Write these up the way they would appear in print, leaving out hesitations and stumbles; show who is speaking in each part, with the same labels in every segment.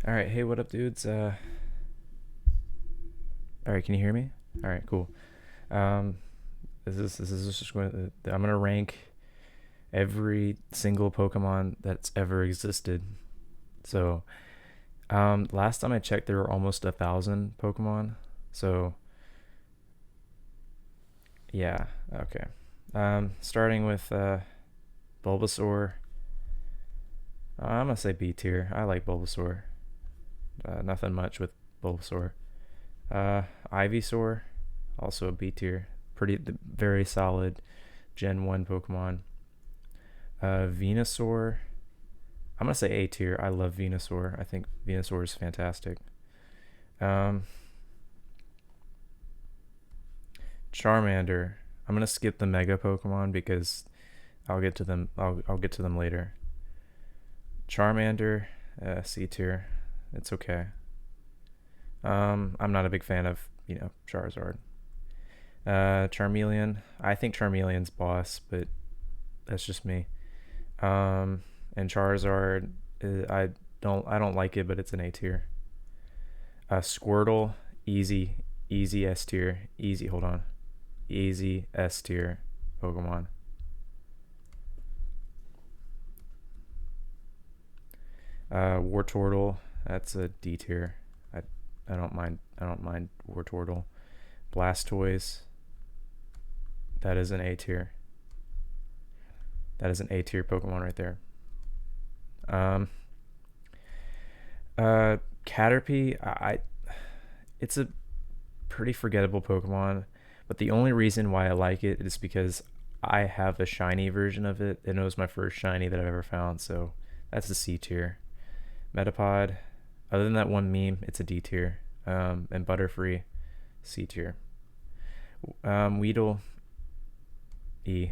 Speaker 1: All right, hey, what up, dudes? All right, can you hear me? All right, cool. Um, this is just going. I'm gonna rank every single Pokemon that's ever existed. So, last time I checked, there were almost 1,000 Pokemon. So, yeah, okay. Starting with Bulbasaur. I'm gonna say B tier. I like Bulbasaur. Nothing much with Bulbasaur. Uh, Ivysaur, also a B tier. Very solid Gen 1 Pokemon. Venusaur, I'm going to say A tier. I love Venusaur. I think Venusaur is fantastic. Um, Charmander, I'm going to skip the Mega Pokemon because I'll get to them. I'll get to them later. Charmander, C tier. It's okay. I'm not a big fan of, Charizard. Charmeleon, I think Charmeleon's boss, but that's just me. And Charizard, I don't like it, but it's an A tier. Squirtle, easy, easy S tier, easy. Hold on, easy S tier Pokemon. Wartortle, that's a D tier. I I don't mind. I don't mind Wartortle. Blastoise, that is an A tier. That is an A tier Pokemon right there. Um, Caterpie, it's a pretty forgettable Pokemon, but the only reason why I like it is because I have a shiny version of it, and it was my first shiny that I've ever found, so that's a C tier. Metapod, other than that one meme, it's a D tier. And Butterfree, C tier. Weedle, E.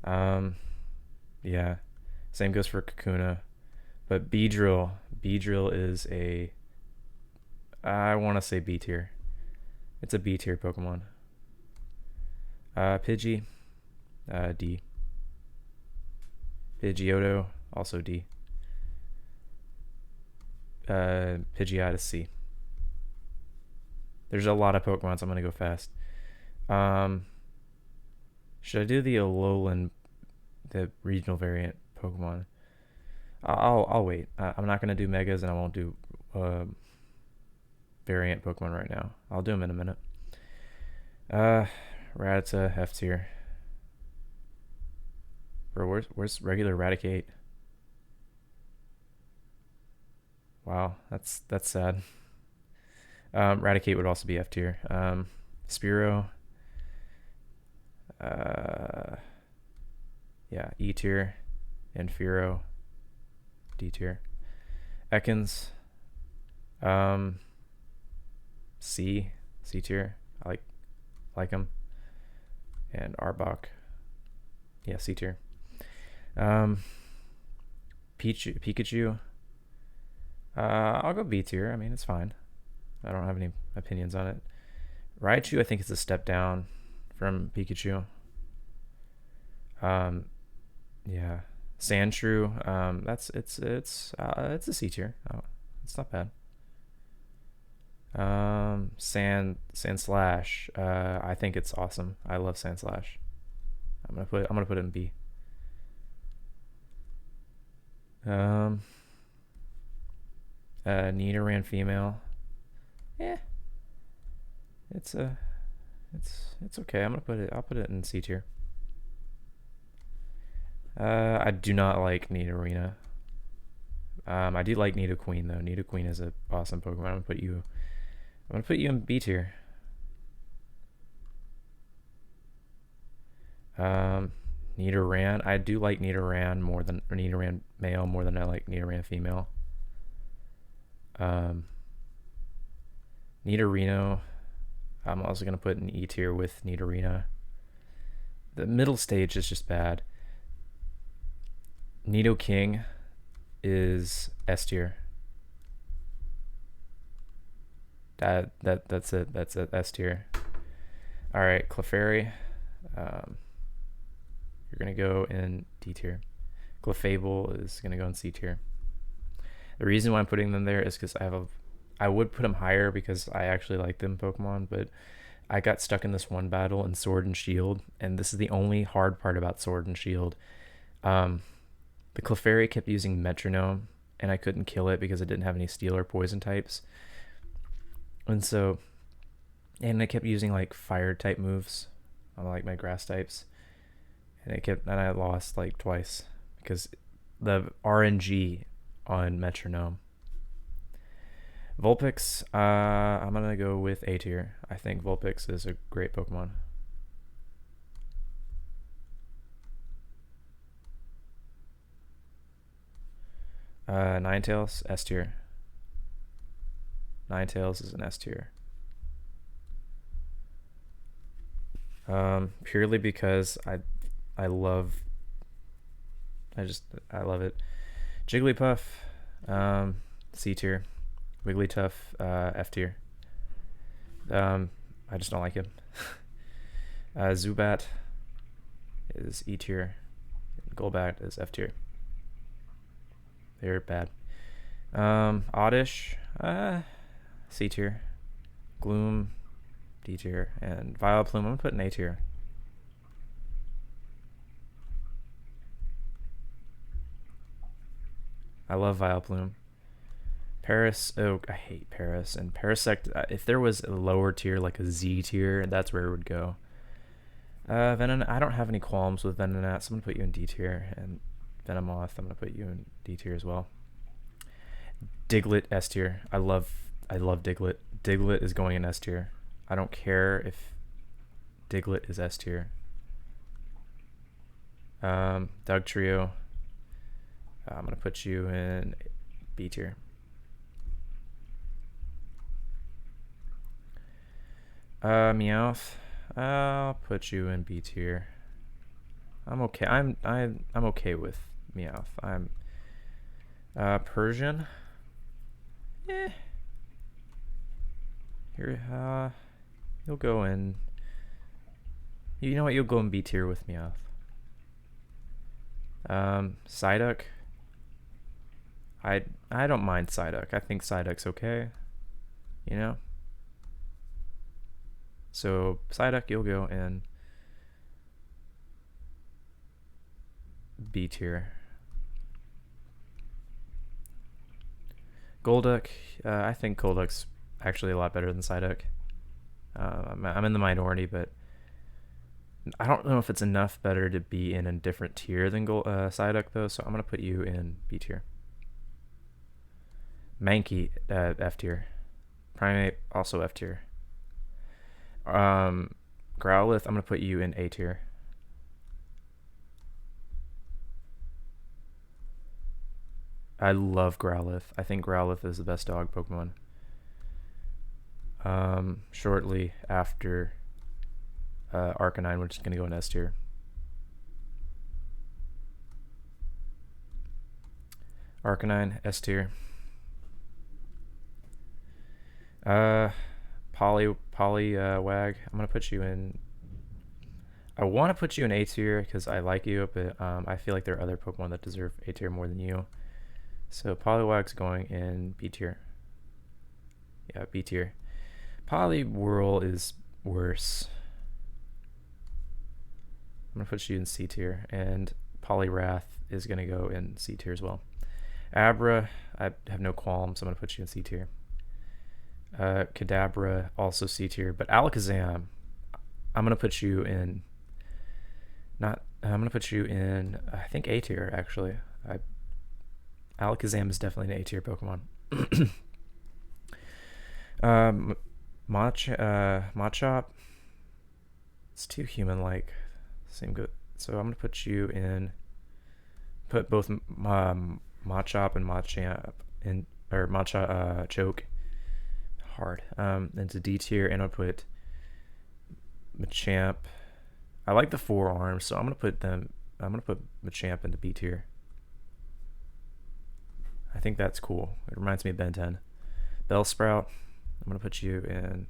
Speaker 1: Um, yeah, same goes for Kakuna, but Beedrill is I want to say B tier. It's a B tier Pokemon. Pidgey, D. Pidgeotto, also D. Pidgeotto, C. There's a lot of Pokemon, so I'm gonna go fast. Um, should I do the Alolan, the regional variant Pokemon? I'll wait. I'm not gonna do Megas, and I won't do uh, variant Pokemon right now. I'll do them in a minute. Uh, Rattata, F tier. Bro, where's regular Raticate? Wow, that's sad. Raticate would also be F tier. Spearow, uh, yeah, E tier. And Firo, D tier. Ekans, um, C, C tier. I like him. And Arbok, yeah, C tier. Um, Pikachu, I'll go B tier. I mean, it's fine. I don't have any opinions on it. Raichu, I think it's a step down from Pikachu. Um, yeah, Sandshrew, it's a C tier. Oh, it's not bad. Sand Slash, I think it's awesome. I love Sand Slash. I'm gonna put it in B. Um, Nidoran female. Yeah, it's a it's okay. I'll put it in C tier. I do not like Nidorina. I do like Nidoqueen though. Nidoqueen is a awesome Pokemon. I'm gonna put you in B tier. Um, Nidoran. I do like Nidoran more than or Nidoran male more than I like Nidoran female. Um, Nidorino. I'm also gonna put in E tier with Nidorina. The middle stage is just bad. Nidoking is S tier. That's it. That's it. S tier. All right, Clefairy. Um, you're gonna go in D tier. Clefable is gonna go in C tier. The reason why I'm putting them there is because I would put them higher because I actually like them Pokemon, but I got stuck in this one battle in Sword and Shield, and this is the only hard part about Sword and Shield. Um, the Clefairy kept using Metronome, and I couldn't kill it because it didn't have any Steel or Poison types. And so, and I kept using like Fire type moves on like my Grass types, and I lost like twice because the RNG on Metronome. Vulpix, I'm gonna go with A tier. I think Vulpix is a great Pokemon. Ninetales, S tier. Ninetales is an S tier. Purely because I love it. Jigglypuff, C tier. Wigglytuff, F tier. I just don't like him. Zubat is E tier. Golbat is F tier. They're bad. Oddish, C tier. Gloom, D tier. And Vileplume, I'm gonna put in A tier. I love Vileplume. Paris, oh, I hate Paris. And Parasect, if there was a lower tier, like a Z tier, that's where it would go. Venonat, I don't have any qualms with Venonat, so I'm going to put you in D tier. And Venomoth, I'm going to put you in D tier as well. Diglett, S tier. I love Diglett. Diglett is going in S tier. I don't care if Diglett is S tier. Dugtrio, I'm going to put you in B tier. Meowth, I'll put you in B tier. I'm okay. I'm okay with Meowth. I'm Persian. Here, you'll go in. You know what? You'll go in B tier with Meowth. Psyduck. I don't mind Psyduck. I think Psyduck's okay. You know. So Psyduck, you'll go in B tier. Golduck, I think Golduck's actually a lot better than Psyduck. I'm in the minority, but I don't know if it's enough better to be in a different tier than Psyduck though, so I'm gonna put you in B tier. Mankey, F tier. Primate, also F tier. Growlithe, I'm gonna put you in A tier. I love Growlithe. I think Growlithe is the best dog Pokemon. Shortly after Arcanine, which is gonna go in S tier. Arcanine, S tier. Poliwag, I'm gonna put you in. I want to put you in A tier because I like you, but I feel like there are other Pokemon that deserve A tier more than you. So Poliwag's going in B tier. Yeah, B tier. Poliwhirl is worse. I'm gonna put you in C tier, and Poliwrath is gonna go in C tier as well. Abra, I have no qualms. I'm gonna put you in C tier. Kadabra, also C tier, but Alakazam, I'm gonna put you in. I'm gonna put you in. I think A tier actually. Alakazam is definitely an A tier Pokemon. Machop, it's too human-like. Same good. So I'm gonna put you in. Put both Machop and Machamp in, or Choke. Hard. Into D tier, and I'll put Machamp. I like the forearms, so I'm gonna put Machamp into B tier. I think that's cool. It reminds me of Ben 10. Bellsprout, I'm gonna put you in.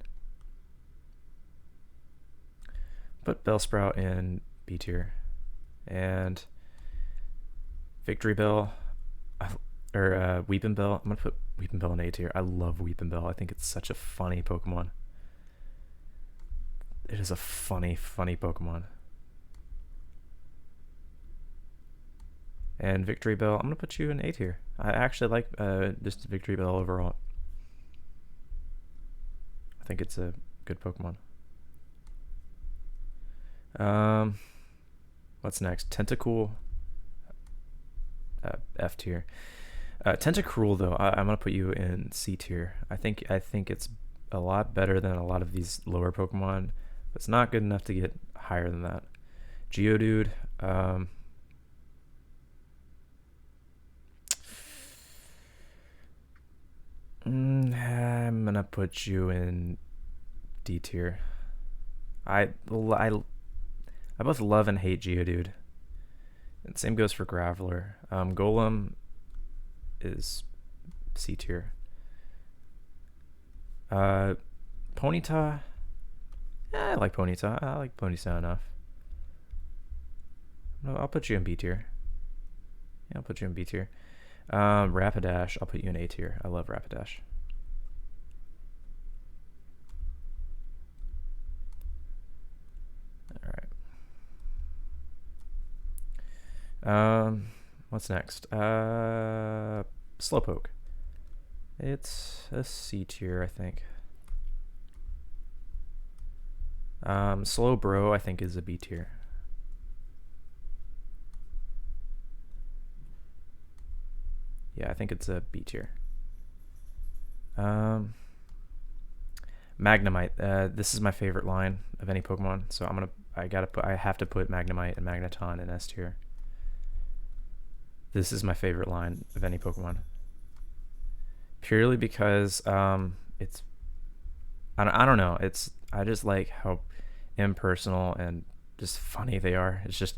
Speaker 1: Put Bellsprout in B tier, and Victory Bell, or Weepin' Bell. I'm gonna put Weepin' Bell in A tier. I love Weepin' Bell. I think it's such a funny Pokemon. It is a funny, funny Pokemon. And Victory Bell, I'm gonna put you in A tier. I actually like just Victory Bell overall. I think it's a good Pokemon. What's next? Tentacool, F tier. Tentacruel though, I'm gonna put you in C tier. I think it's a lot better than a lot of these lower Pokemon, but it's not good enough to get higher than that. Geodude, I'm gonna put you in D tier. I both love and hate Geodude. And same goes for Graveler. Golem is C tier. Ponyta, I like Ponyta. I like Ponyta enough. No, I'll put you in B tier. Yeah, I'll put you in B tier. Rapidash, I'll put you in A tier. I love Rapidash. Alright. What's next? Slowpoke. It's a C tier, I think. Slowbro, I think, is a B tier. Yeah, I think it's a B tier. Magnemite. This is my favorite line of any Pokemon, so I have to put Magnemite and Magneton in S tier. This is my favorite line of any Pokemon. Purely because it's I don't know. I just like how impersonal and just funny they are. It's just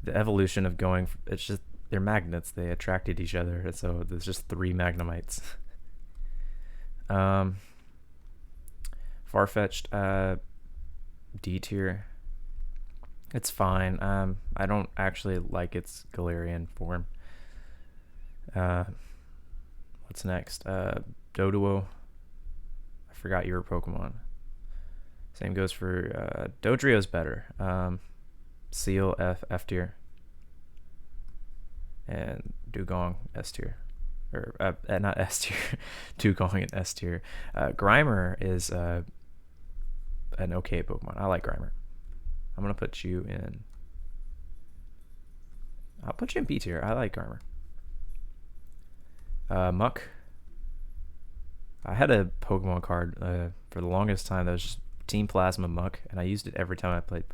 Speaker 1: the evolution of going. It's just they're magnets. They attracted each other, and so there's just 3 Magnemites. Farfetch'd, D tier. It's fine. I don't actually like its Galarian form. What's next? Doduo. I forgot your Pokemon. Same goes for Dodrio's better. Seal, F tier. And Dugong, S tier. Or not S tier. Dugong and S tier. Grimer is an okay Pokemon. I like Grimer. I'm gonna put you in. I'll put you in B tier. I like Grimer. Muck. I had a Pokemon card for the longest time that was just Team Plasma Muck, and I used it every time I played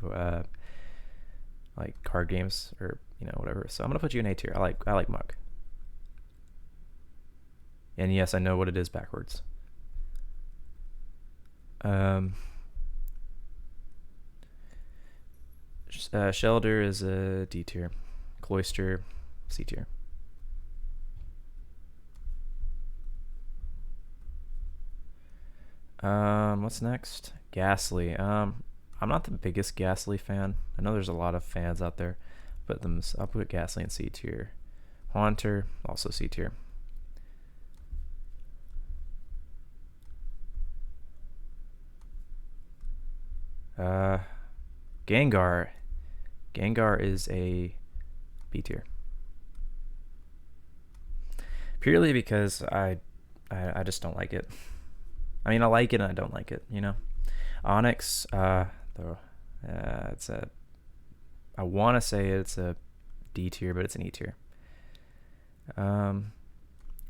Speaker 1: like card games or whatever. So I'm gonna put you in A tier. I like Muck. And yes, I know what it is backwards. Shelder is a D tier. Cloyster, C tier. What's next? Ghastly. I'm not the biggest Ghastly fan. I know there's a lot of fans out there, but I'll put Ghastly in C tier. Haunter, also C tier. Gengar. Gengar is a B tier. Purely because I just don't like it. I mean, I like it and I don't like it, Onyx, though, it's a, I want to say it's a D tier, but it's an E tier.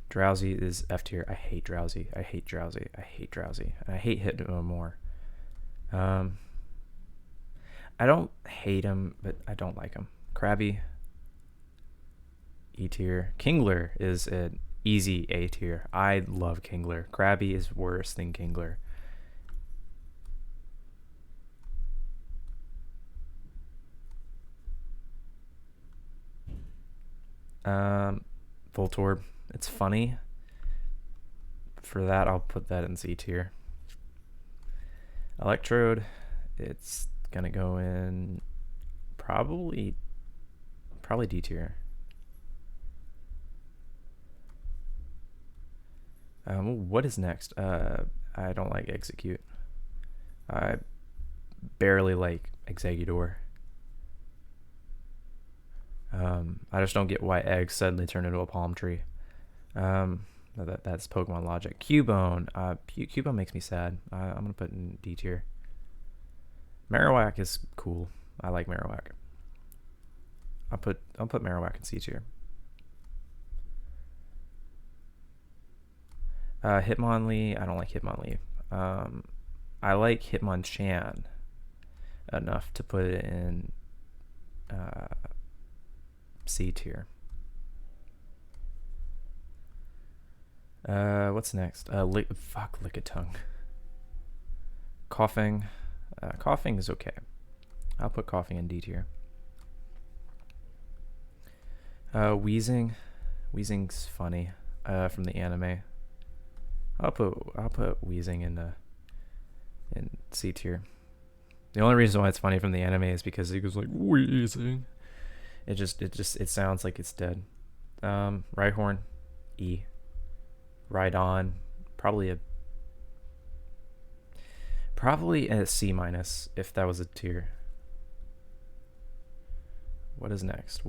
Speaker 1: Drowsy is F tier. I hate Drowsy. I hate Drowsy. I hate Drowsy. And I hate Hypnomore. I don't hate him, but I don't like him. Krabby, E tier. Kingler is an easy A tier. I love Kingler. Krabby is worse than Kingler. Voltorb. It's funny. For that, I'll put that in C tier. Electrode. It's gonna go in probably D tier. What is next? I don't like Execute. I barely like Exeggutor. I just don't get why eggs suddenly turn into a palm tree. That's Pokemon logic. Cubone. Cubone makes me sad. I'm gonna put in D tier. Marowak is cool. I like Marowak. I'll put Marowak in C tier. Hitmonlee. I don't like Hitmonlee. I like Hitmonchan enough to put it in C tier. What's next? Lickitung. Coughing. Coughing is okay. I'll put Coughing in D tier. Wheezing. Wheezing's funny. From the anime. I'll put Wheezing in C tier. The only reason why it's funny from the anime is because he goes like wheezing. It sounds like it's dead. Rhyhorn, E. Rhydon, probably a C minus if that was a tier. What is next?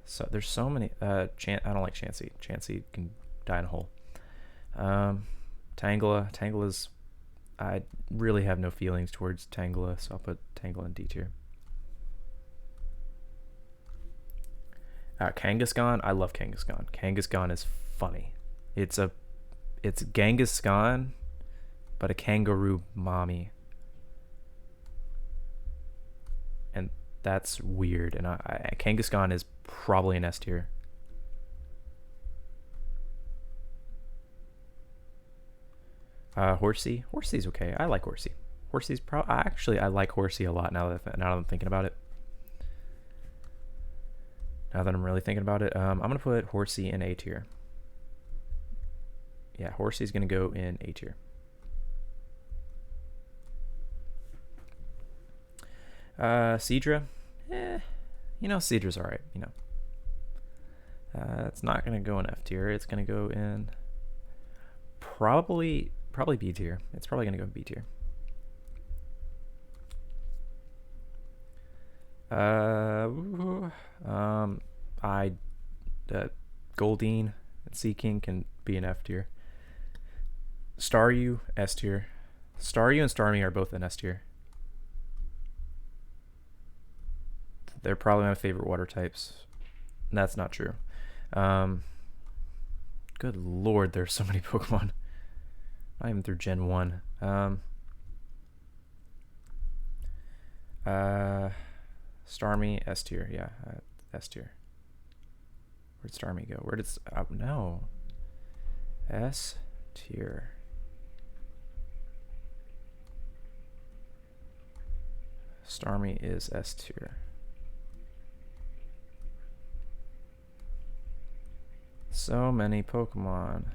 Speaker 1: So there's so many. I don't like Chansey. Chansey can die in a hole. Tangela. I really have no feelings towards Tangela, so I'll put Tangela in D tier. Kangaskhan. I love Kangaskhan. Kangaskhan is funny. It's Kangaskhan, but a kangaroo mommy, and that's weird. And Kangaskhan is probably an S tier. Horsey's okay. I like Horsey. I like Horsey a lot now that I'm thinking about it. Now that I'm really thinking about it, I'm gonna put Horsey in A tier. Yeah, Horsey's gonna go in A tier. Seadra, Seadra's alright. It's not gonna go in F tier. It's gonna go in probably B tier. It's probably gonna go in B tier. Goldeen and Seaking can be an F tier. Staryu, S tier. Staryu and Starmie are both in S tier. They're probably my favorite water types. That's not true. Good lord, there's so many Pokemon. Not even through Gen 1. Starmie, S tier. Yeah, S tier. Where'd Starmie go? No. S tier. Starmie is S tier. So many Pokemon.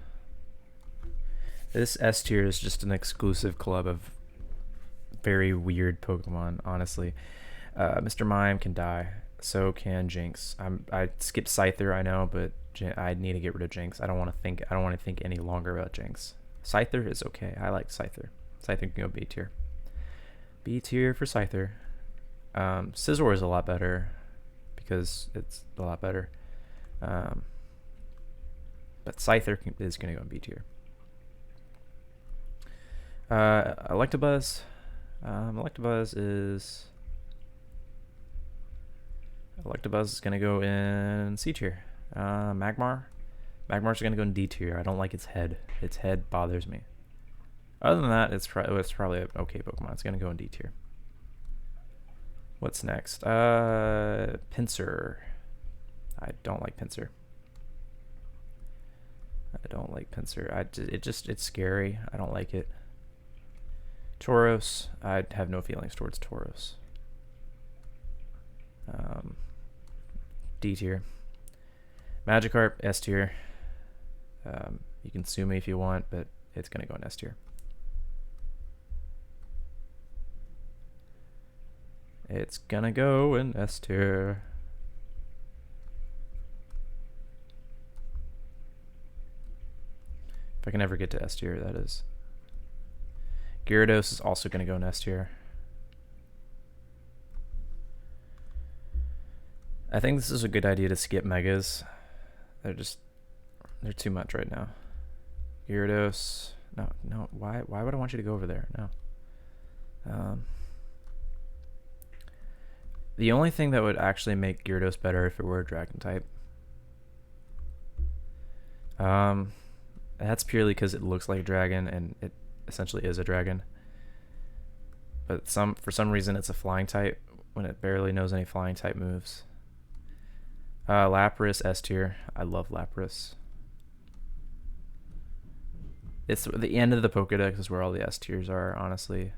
Speaker 1: This S tier is just an exclusive club of very weird Pokemon, honestly. Mr. Mime can die. So can Jinx. I skipped Scyther, I know, but I need to get rid of Jinx. I don't want to think any longer about Jinx. Scyther is okay. I like Scyther. Scyther can go B tier. B tier for Scyther. Scizor is a lot better because it's a lot better. But Scyther is going to go in B tier. Electabuzz. Electabuzz is going to go in C tier. Magmar's going to go in D tier. I don't like its head. Its head bothers me. Other than that, it's probably an okay Pokemon. It's going to go in D tier. What's next? Pinsir. I don't like Pinsir. It's scary. I don't like it. Tauros. I have no feelings towards Tauros. D tier. Magikarp, S tier. You can sue me if you want, but it's gonna go in S tier. It's gonna go in S tier. If I can ever get to S tier, that is. Gyarados is also going to go in S tier. I think this is a good idea to skip Megas. They're too much right now. Gyarados. No. Why would I want you to go over there? No. The only thing that would actually make Gyarados better if it were a Dragon type. That's purely because it looks like a dragon and it essentially is a dragon. But for some reason it's a flying type when it barely knows any flying type moves. Lapras S tier. I love Lapras. It's the end of the Pokedex is where all the S tiers are, honestly.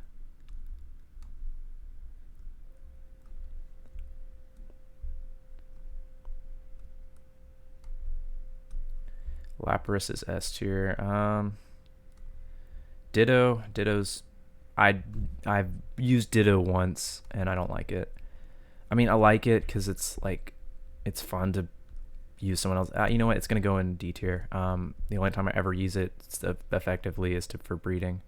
Speaker 1: Lapras is S tier. Ditto's I've used Ditto once and I don't like it. I mean, I like it because it's like it's fun to use someone else. You know what? It's gonna go in D tier. The only time I ever use it effectively is for breeding,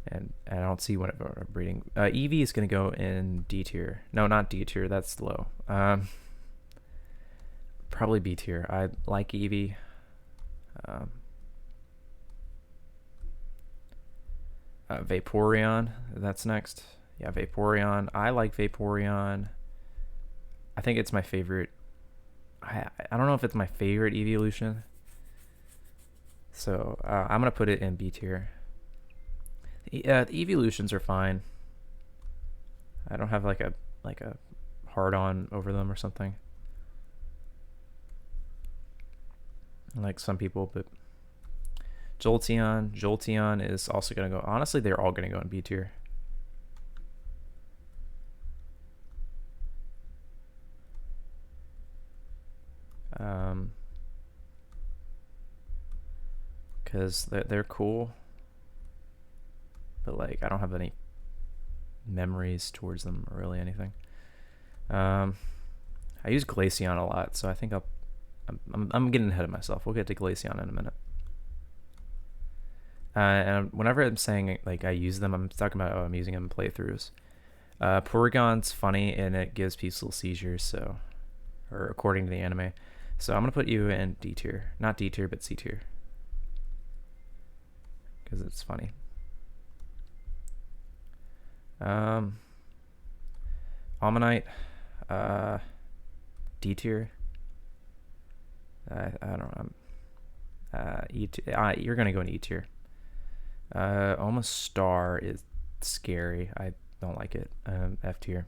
Speaker 1: and I don't see what breeding. Eevee is gonna go in D tier. No, not D tier. That's low. Probably B tier. I like Eevee. Vaporeon, that's next. Yeah, Vaporeon. I like Vaporeon. I think it's my favorite. I don't know if it's my favorite evolution. So I'm gonna put it in B tier. The evolutions are fine. I don't have like a hard on over them or something. Like some people, but Jolteon is also gonna go. Honestly, they're all gonna go in B tier. Because they're cool, but like I don't have any memories towards them or really anything. I use Glaceon a lot, so I think I'm getting ahead of myself. We'll get to Glaceon in a minute. And whenever I'm saying like I use them, I'm talking about I'm using them in playthroughs. Porygon's funny and it gives peaceful seizures, so, or according to the anime. So I'm gonna put you in D tier, not D tier, but C tier, because it's funny. Omanyte, D tier. I don't know. E tier. You're gonna go in E tier. Almost Star is scary. I don't like it. F tier.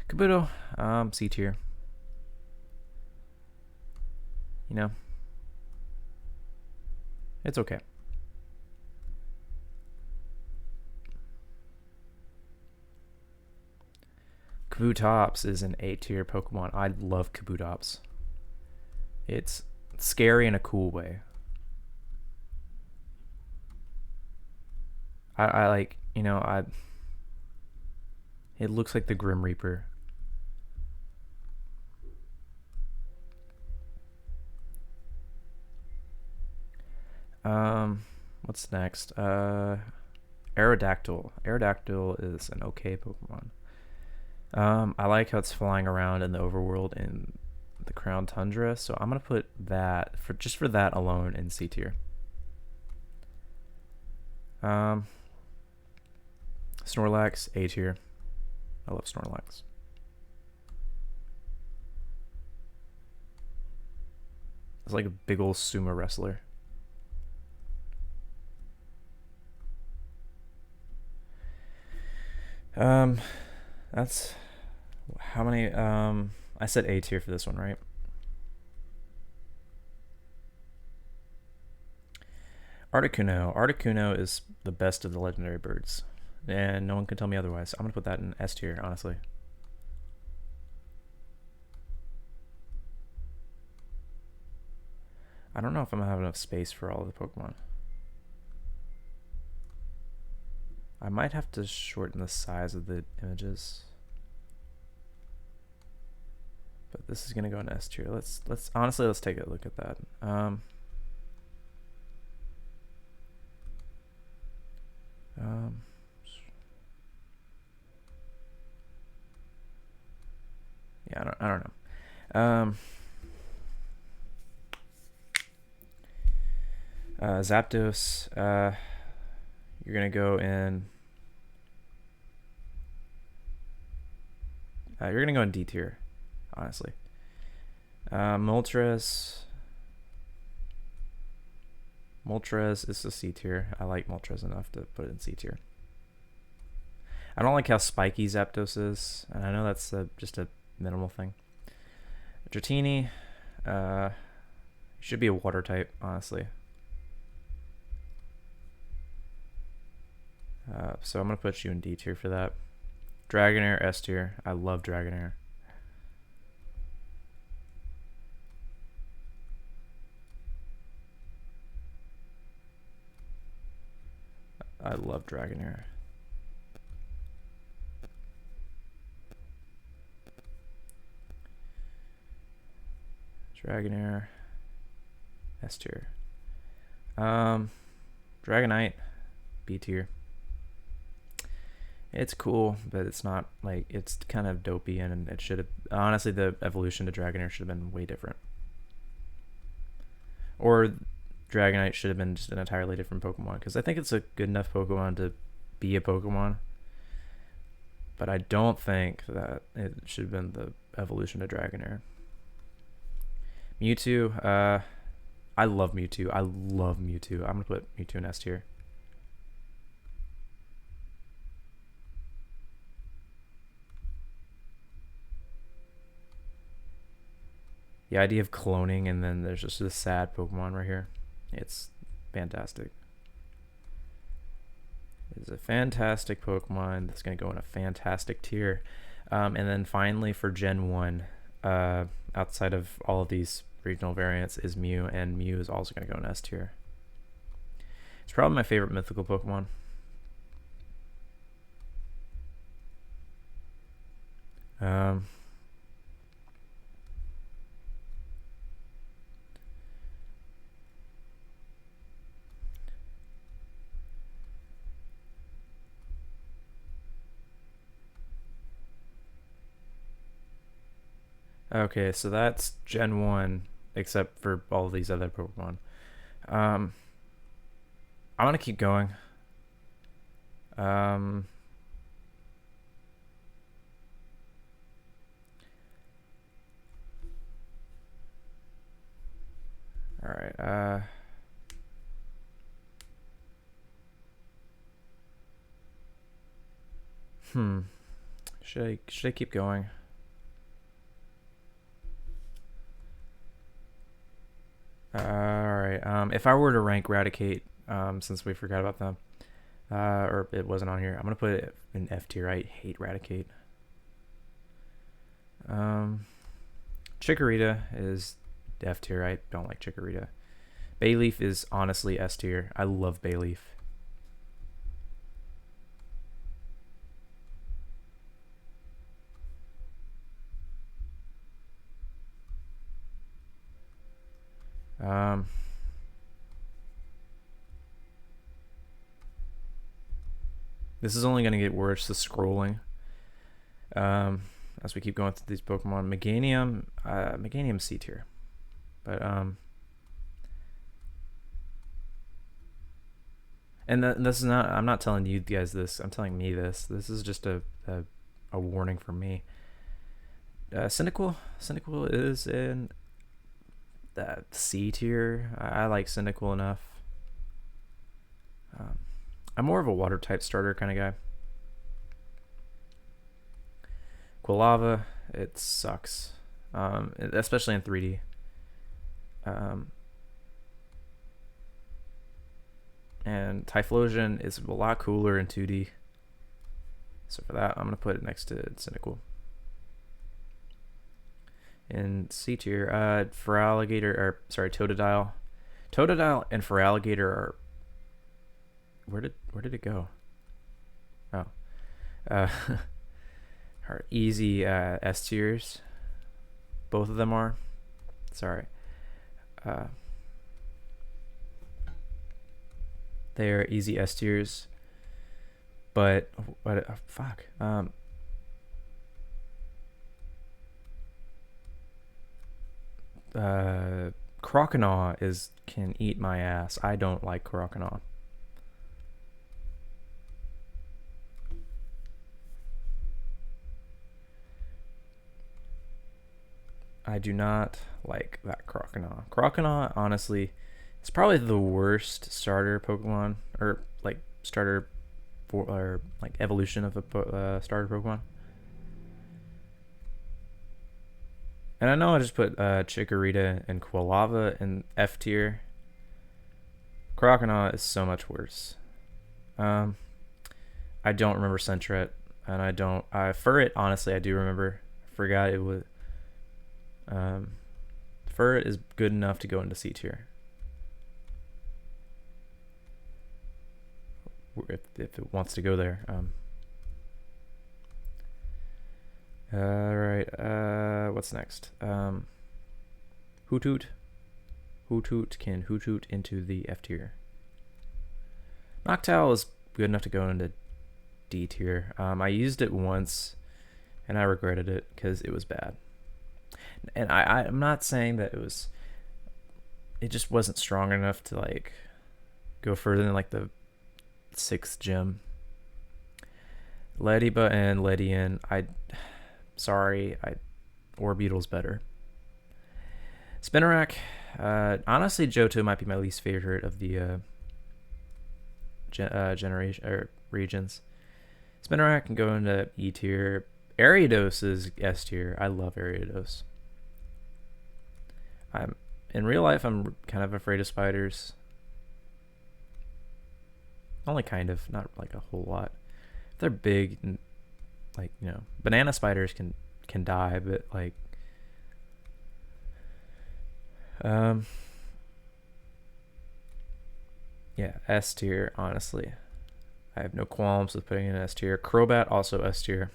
Speaker 1: Kabuto, C tier. You know, it's okay. Kabutops is an A tier Pokemon. I love Kabutops. It's scary in a cool way. I like, you know, it looks like the Grim Reaper. What's next? Aerodactyl. Aerodactyl is an okay Pokemon. I like how it's flying around in the overworld in the Crown Tundra, so I'm gonna put that just for that alone in C tier. Snorlax, A tier. I love Snorlax. It's like a big old sumo wrestler. That's how many. I said A tier for this one, right? Articuno is the best of the legendary birds, and no one can tell me otherwise. I'm gonna put that in S tier, honestly. I don't know if I'm gonna have enough space for all of the Pokemon. I might have to shorten the size of the images. But this is gonna go in S tier. Let's honestly take a look at that. Yeah, I don't know. Zapdos, you're gonna go in. You're gonna go in D tier, honestly. Moltres. Moltres is a C tier. I like Moltres enough to put it in C tier. I don't like how spiky Zapdos is, and I know that's just a minimal thing. Dratini, should be a water type, honestly. So I'm gonna put you in D tier for that. Dragonair, S tier. I love Dragonair. I love Dragonair. Dragonair, S tier. Dragonite, B tier. It's cool, but it's not like, it's kind of dopey, and it should have, honestly, the evolution to Dragonair should have been way different. Or Dragonite should have been just an entirely different Pokemon, because I think it's a good enough Pokemon to be a Pokemon, but I don't think that it should have been the evolution to Dragonair. Mewtwo, I love Mewtwo. I love Mewtwo. I'm gonna put Mewtwo in S tier. The idea of cloning and then there's just this sad Pokemon right here. It's fantastic. It's a fantastic Pokemon that's going to go in a fantastic tier. And then finally for Gen 1, outside of all of these regional variants, is Mew, and Mew is also going to go in S tier. It's probably my favorite mythical Pokemon. Okay, so that's Gen 1, except for all these other Pokemon. I'm gonna keep going. Alright, should I keep going? Alright, if I were to rank Raticate, since we forgot about them, or it wasn't on here, I'm gonna put it in F tier. I hate Raticate. Chikorita is F tier. I don't like Chikorita. Bayleaf is honestly S tier. I love Bayleaf. This is only going to get worse, the scrolling. As we keep going through these Pokemon. Meganium C tier. But, and this is not, I'm not telling you guys this, I'm telling me this. This is just a warning for me. Cyndaquil is in that C tier. I like Cyndaquil enough. I'm more of a water type starter kind of guy. Quilava, it sucks, especially in 3D. And Typhlosion is a lot cooler in 2D. So for that, I'm gonna put it next to Cyndaquil. In C tier, Totodile. Totodile and Feraligatr are. Where did it go? Oh, are easy S tiers. Both of them are. Sorry. They are easy S tiers. But fuck. Uh, Croconaw is can eat my ass. I don't like Croconaw. I do not like that Croconaw. Croconaw, honestly, is probably the worst starter Pokemon, or like starter for, or like evolution of a starter Pokemon. And I know I just put Chikorita and Quilava in F tier. Croconaw is so much worse. Um, I don't remember Sentret, and I don't. Furret, honestly, I do remember. Forgot it was. Um, Furret is good enough to go into C tier. If it wants to go there. Alright, what's next? Hoothoot. Hoothoot can Hoothoot into the F tier. Noctowl is good enough to go into D tier. I used it once and I regretted it because it was bad. And I'm not saying that it just wasn't strong enough to like go further than like the 6th gym. Lediba and Ledian, sorry, Orbeetle's better. Spinarak, honestly, Johto might be my least favorite of the generation or regions. Spinarak can go into E tier. Ariados is S tier. I love Ariados. In real life, I'm kind of afraid of spiders. Only kind of, not like a whole lot. They're big and like, banana spiders can die, but like yeah, S tier, honestly. I have no qualms with putting in S tier. Crobat also S tier.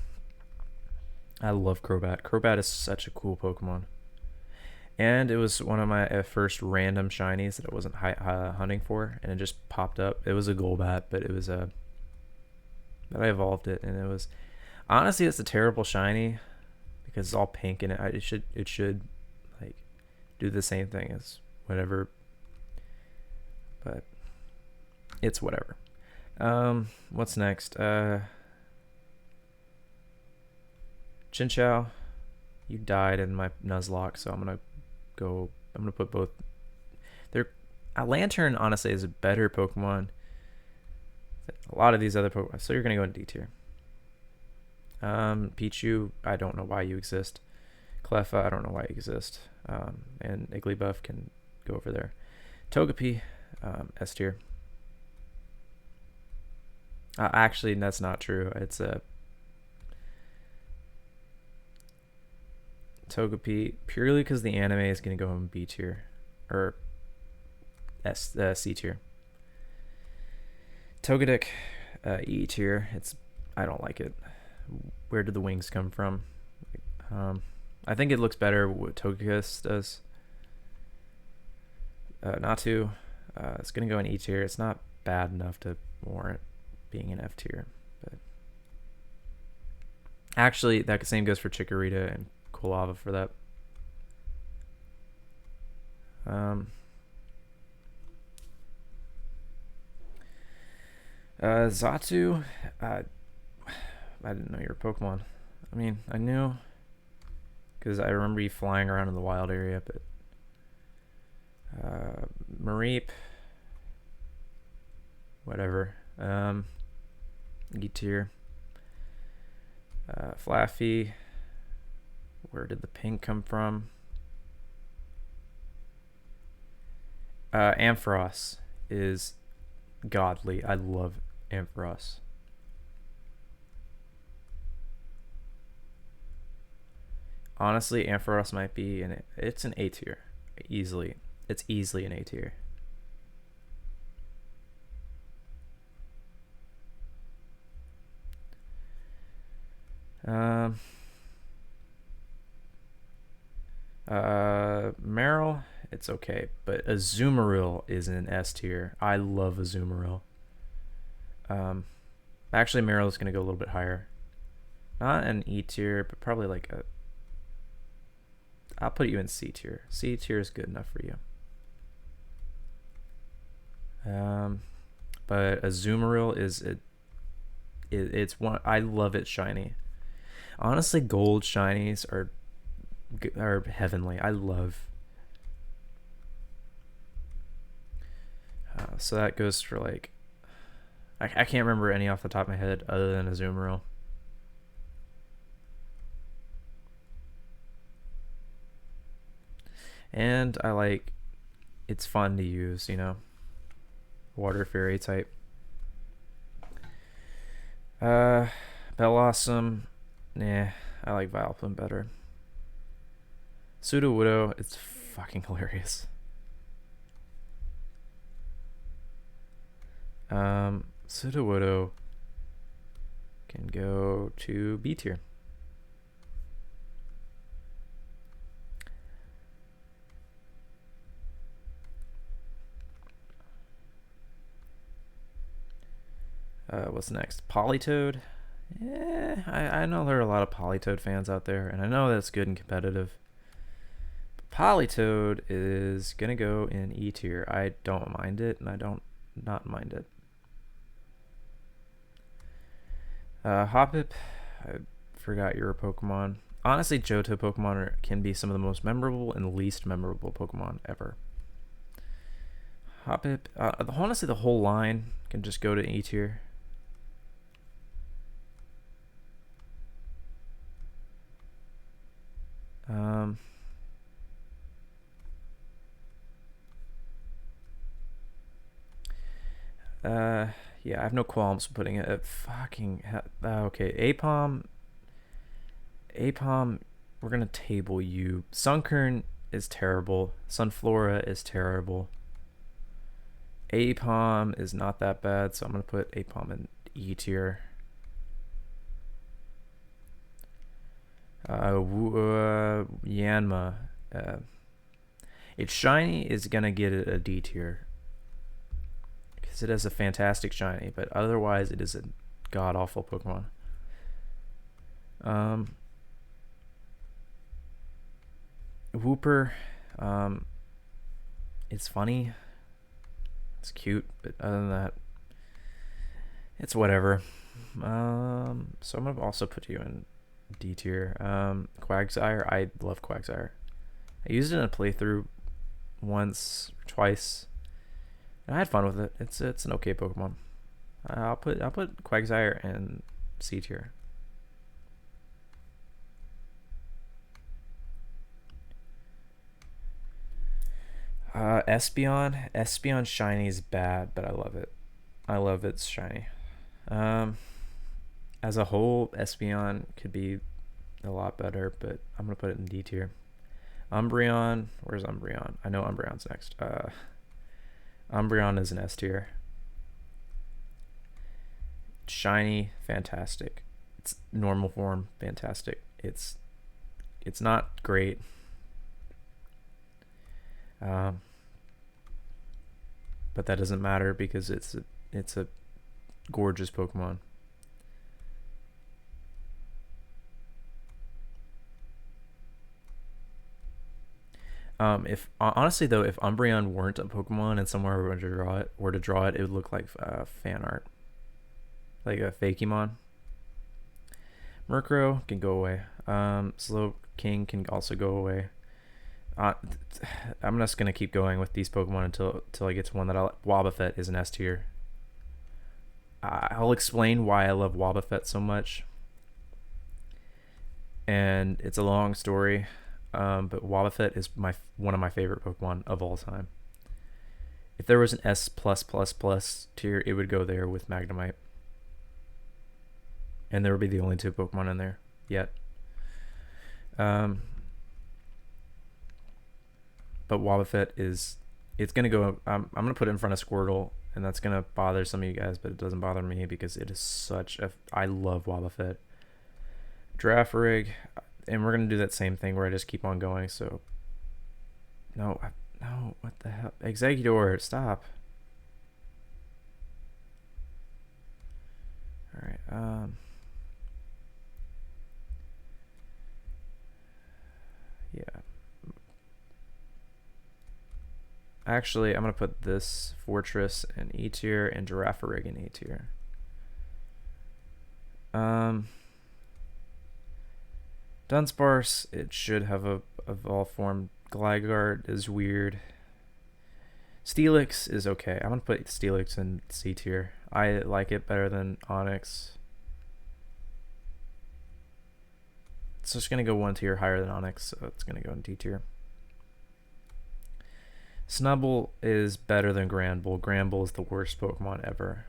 Speaker 1: I love Crobat. Crobat is such a cool Pokemon. And it was one of my first random shinies that I wasn't hunting for, and it just popped up. It was a Golbat, but it was a but I evolved it, and it was honestly it's a terrible shiny because it's all pink and it should like do the same thing as whatever, but it's whatever. What's next? Chinchou, you died in my Nuzlocke, so I'm gonna put both. A Lantern honestly is a better Pokemon than a lot of these other Pokemon, so you're gonna go in D tier. Pichu, I don't know why you exist. Cleffa, I don't know why you exist. And Igglybuff can go over there. Togepi, S tier. Actually, that's not true. It's a Togepi purely because the anime is gonna go in B tier or C tier. Togetic, E tier. I don't like it. Where did the wings come from? I think it looks better what Togekiss does. Natu, it's gonna go in E tier. It's not bad enough to warrant being in F tier, but actually that same goes for Chikorita and Quilava for that. Xatu, I didn't know you were Pokemon. I mean, I knew because I remember you flying around in the wild area, but Mareep, whatever. E tier. Flaffy, where did the pink come from? Ampharos is godly. I love Ampharos. Honestly, Ampharos might be it's an A tier. Easily. It's easily an A tier. Meryl, it's okay, but Azumarill is in S tier. I love Azumarill. Actually, Meryl is gonna go a little bit higher. Not an E tier, but probably like I'll put you in C tier. C tier is good enough for you. But Azumarill is it's one, I love it shiny. Honestly, gold shinies are heavenly. I love. So that goes for like, I can't remember any off the top of my head other than Azumarill. And I like, it's fun to use, you know. Water fairy type. Bellossom, nah, I like Vileplume better. Sudowoodo, it's fucking hilarious. Sudowoodo can go to B tier. What's next? Politoed. Yeah, I know there are a lot of Politoed fans out there, and I know that's good and competitive. But Politoed is gonna go in E tier. I don't mind it, and I don't not mind it. Hoppip, I forgot you're a Pokemon. Honestly, Johto Pokemon can be some of the most memorable and least memorable Pokemon ever. Hoppip, honestly, the whole line can just go to E tier. Yeah, I have no qualms putting it at fucking. Okay, Apom. We're gonna table you. Sunkern is terrible. Sunflora is terrible. Apom is not that bad, so I'm gonna put Apom in E tier. Yanma. Its shiny is gonna get a D tier because it has a fantastic shiny, but otherwise it is a god awful Pokemon. Wooper, it's funny, it's cute, but other than that, it's whatever. So I'm gonna also put you in D tier. Quagsire, I love Quagsire. I used it in a playthrough once, twice, and I had fun with it. It's an okay Pokemon. I'll put Quagsire in C tier. Espeon shiny is bad, but I love it. I love its shiny. As a whole, Espeon could be a lot better, but I'm gonna put it in D tier. Umbreon, where's Umbreon? I know Umbreon's next. Umbreon is an S tier. Shiny, fantastic. It's normal form, fantastic. It's not great. But that doesn't matter because it's a gorgeous Pokemon. If honestly though, if Umbreon weren't a Pokemon and somewhere were to draw it, it would look like fan art, like a Fakemon. Murkrow can go away. Slowking can also go away. I'm just gonna keep going with these Pokemon until I get to one that Wobbuffet is an S tier. I'll explain why I love Wobbuffet so much, and it's a long story. But Wobbuffet is one of my favorite Pokemon of all time. If there was an S plus plus plus tier, it would go there with Magnemite, and there would be the only two Pokemon in there yet. But Wobbuffet it's gonna go. I'm gonna put it in front of Squirtle, and that's gonna bother some of you guys, but it doesn't bother me because it is I love Wobbuffet. Girafarig, and we're gonna do that same thing where I just keep on going. So no, what the hell? Exeggutor, stop. All right. Yeah. Actually, I'm gonna put this Fortress in E tier and Girafarig in A tier. Dunsparce, it should have a evolved form. Gligar is weird. Steelix is okay. I'm gonna put Steelix in C tier. I like it better than Onix. It's just gonna go one tier higher than Onix, so it's gonna go in D tier. Snubbull is better than Granbull. Granbull is the worst Pokemon ever.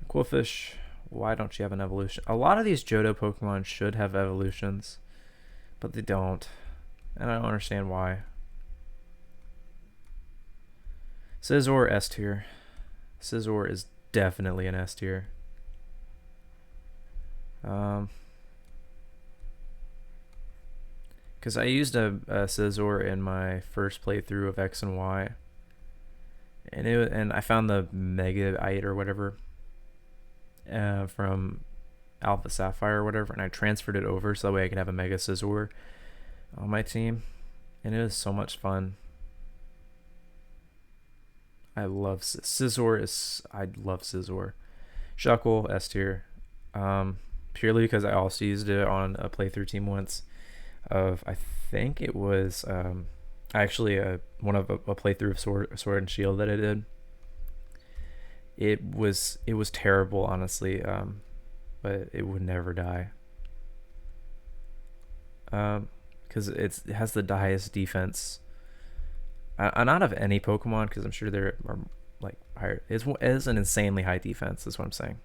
Speaker 1: Qwilfish, why don't you have an evolution? A lot of these Johto Pokemon should have evolutions, but they don't. And I don't understand why. Scizor, S tier. Scizor is definitely an S tier. Because I used a Scizor in my first playthrough of X and Y, and I found the Megaite or whatever from Alpha Sapphire or whatever, and I transferred it over so that way I could have a Mega Scizor on my team, and it was so much fun. I love Scizor. I love Scizor. Shuckle, S tier. Purely because I also used it on a playthrough team once of, I think it was actually one of a playthrough of Sword and Shield that I did. It was terrible, honestly, but it would never die. Because it has the highest defense. Not of any Pokemon, because I'm sure there are like higher. It is an insanely high defense. That's what I'm saying.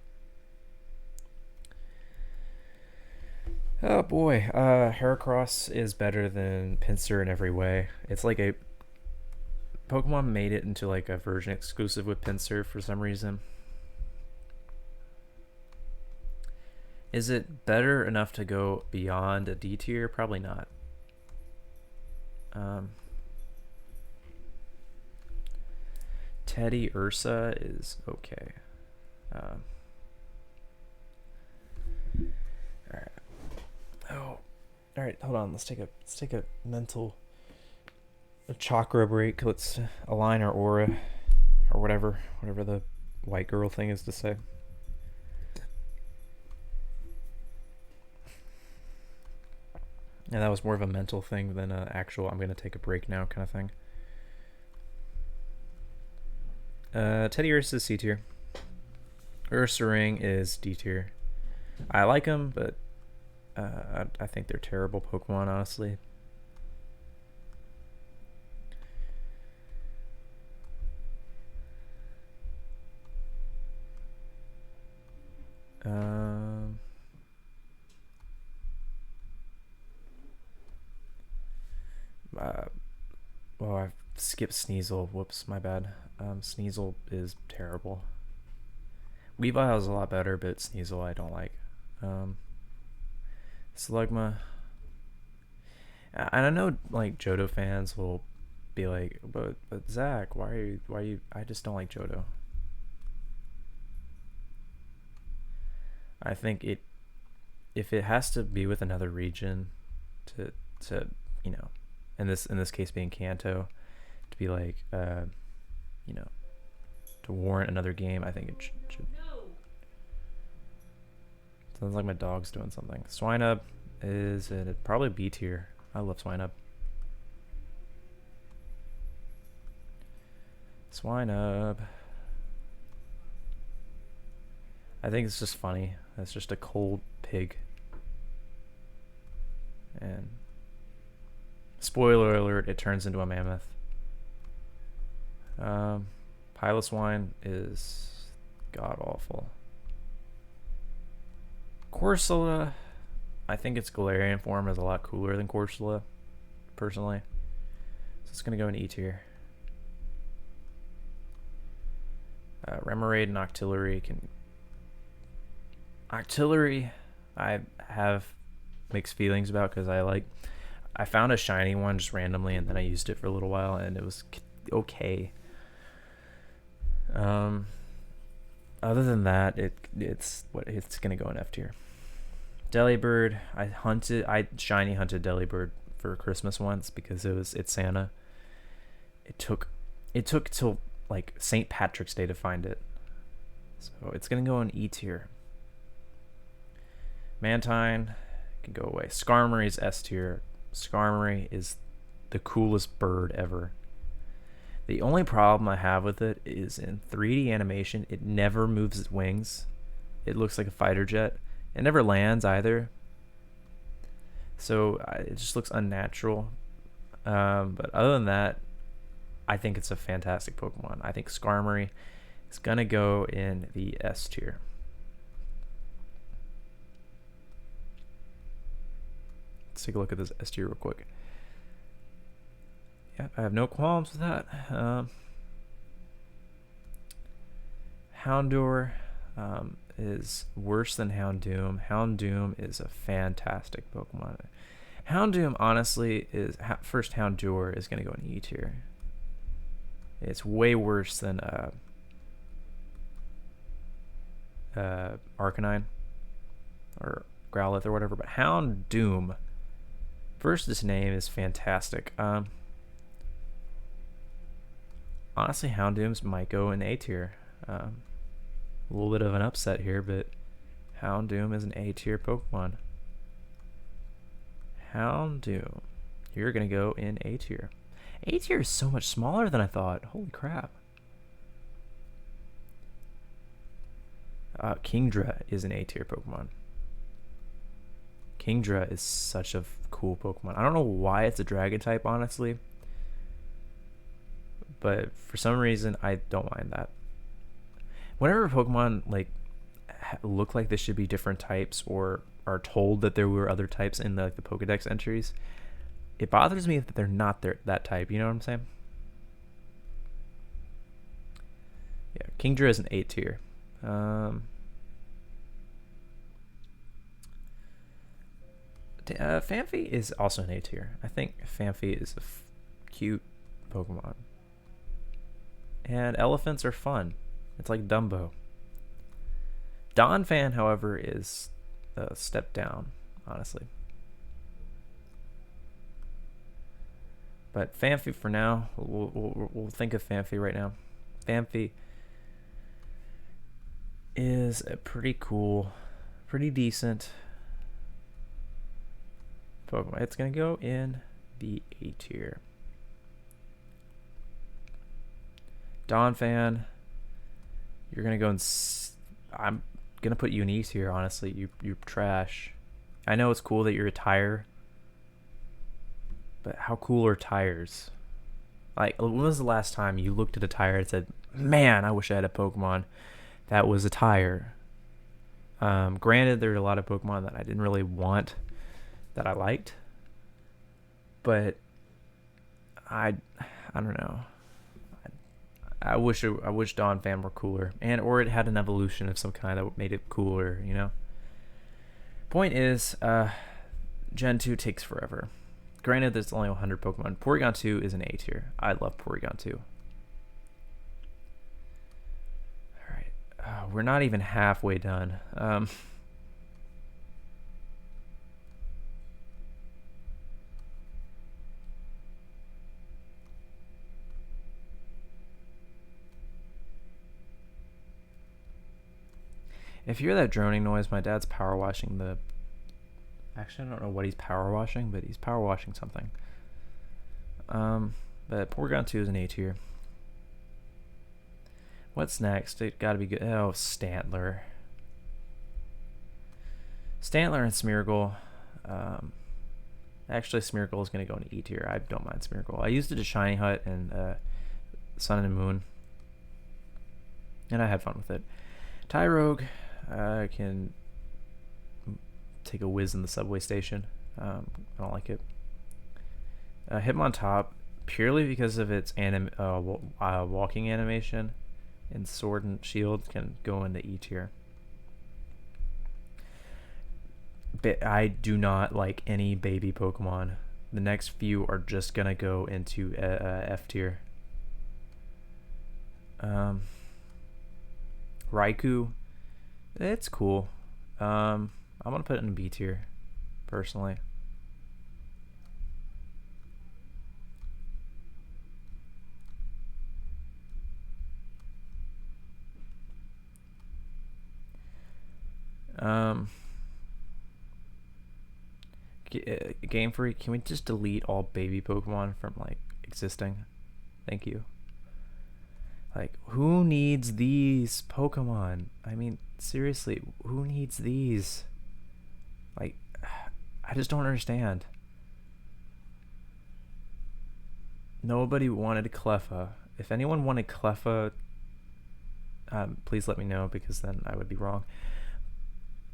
Speaker 1: Oh boy, Heracross is better than Pinsir in every way. It's like a Pokemon made it into like a version exclusive with Pinsir for some reason. Is it better enough to go beyond a D tier? Probably not. Teddy Ursa is okay. Alright. Oh, alright, hold on. Let's take a mental chakra break. Let's align our aura or whatever the white girl thing is to say. And that was more of a mental thing than an actual I'm gonna take a break now kind of thing. Teddy Ursa is C tier. Ursaring is D tier. I like them, but I think they're terrible Pokemon, honestly. Oh, I've skipped Sneasel. Whoops, my bad. Sneasel is terrible. Weavile is a lot better, but Sneasel I don't like. Slugma. And I know like Johto fans will be like, but Zach, why are you? I just don't like Johto. I think if it has to be with another region to you know, in this case being Kanto, to be like you know, to warrant another game, I think it should. Sounds like my dog's doing something. Swinub is probably B tier. I love Swinub. Swinub. I think it's just funny. It's just a cold pig. And spoiler alert, it turns into a mammoth. Piloswine is god awful. Corsola, I think its Galarian form is a lot cooler than Corsola, personally. So it's gonna go in E tier. Remoraid and Octillery can. Octillery, I have mixed feelings about because I found a shiny one just randomly and then I used it for a little while and it was okay. Other than that, it's gonna go in F tier. Delibird, I shiny hunted Delibird for Christmas once because it's Santa. It took till like St. Patrick's Day to find it. So it's gonna go in E tier. Mantine can go away. Skarmory's S tier. Skarmory is the coolest bird ever. The only problem I have with it is in 3D animation, it never moves its wings. It looks like a fighter jet. It never lands either. So it just looks unnatural. But other than that, I think it's a fantastic Pokemon. I think Skarmory is going to go in the S tier. Let's take a look at this S tier real quick. Yeah, I have no qualms with that. Houndour is worse than Houndoom. Houndoom is a fantastic Pokemon. Houndoom, honestly, is first Houndour is going to go in E tier. It's way worse than Arcanine or Growlithe or whatever. But Houndoom, first, this name is fantastic. Honestly, Houndoom's might go in A tier. A little bit of an upset here, but Houndoom is an A tier Pokemon. Houndoom, you're gonna go in A tier. A tier is so much smaller than I thought. Holy crap. Kingdra is an A tier Pokemon. Kingdra is such a cool Pokemon. I don't know why it's a dragon type, honestly, but for some reason I don't mind that. Whenever Pokemon like look like they should be different types or are told that there were other types in the Pokedex entries, it bothers me that they're not that type. You know what I'm saying? Yeah, Kingdra is an A tier. Phanpy is also an A tier. I think Phanpy is a cute Pokemon. And elephants are fun. It's like Dumbo. Donphan, however, is a step down, honestly. But Phanpy for now, we'll think of Phanpy right now. Phanpy is a pretty cool, pretty decent Pokemon. It's going to go in the A tier. Donphan, you're going to go in... I'm going to put you in E tier, honestly. You're trash. I know it's cool that you're a tire, but how cool are tires? Like, when was the last time you looked at a tire and said, man, I wish I had a Pokemon that was a tire? Granted, there are a lot of Pokemon that I didn't really want that I liked, but I don't know. I wish Donphan were cooler, or it had an evolution of some kind that made it cooler, you know? Point is, Gen 2 takes forever. Granted, there's only 100 Pokemon. Porygon 2 is an A tier. I love Porygon 2. Alright. We're not even halfway done. If you hear that droning noise, my dad's power washing the... Actually, I don't know what he's power washing, but he's power washing something. But Porygon 2 is an A tier. What's next? It gotta be good. Oh, Stantler. Stantler and Smeargle. Actually, Smeargle is going to go in E tier. I don't mind Smeargle. I used it to Shiny Hut and Sun and Moon, and I had fun with it. Tyrogue can take a whiz in the subway station. I don't like it. Hitmontop, purely because of its walking animation and Sword and Shield, can go into E tier. But I do not like any baby Pokemon. The next few are just gonna go into F tier. Raikou, it's cool. I I'm gonna put it in B tier, personally. Game Freak, can we just delete all baby Pokemon from like existing? Thank you. Like, who needs these Pokemon? I mean, seriously, who needs these? Like, I just don't understand. Nobody wanted Cleffa. If anyone wanted Cleffa, please let me know, because then I would be wrong.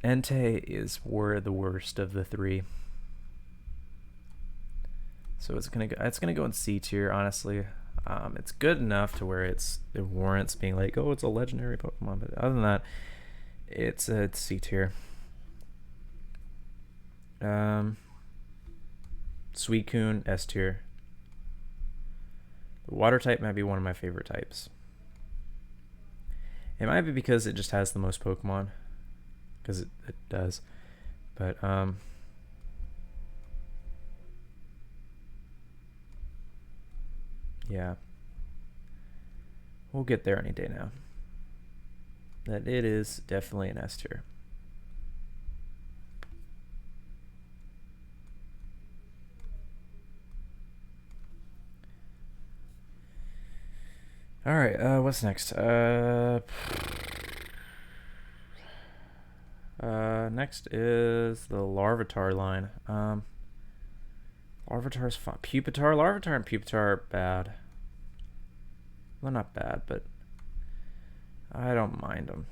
Speaker 1: Entei is the worst of the three. So it's gonna go in C tier, honestly. It's good enough to where it warrants being like, oh, it's a legendary Pokemon, but other than that, it's C tier. Suicune, S tier. The water type might be one of my favorite types. It might be because it just has the most Pokemon, because it does, but yeah, we'll get there any day now. That it is definitely an S tier. All right, what's next? Next is the Larvitar line. Larvitar's fun. Pupitar, Larvitar, and Pupitar are bad. Well, not bad, but I don't mind them.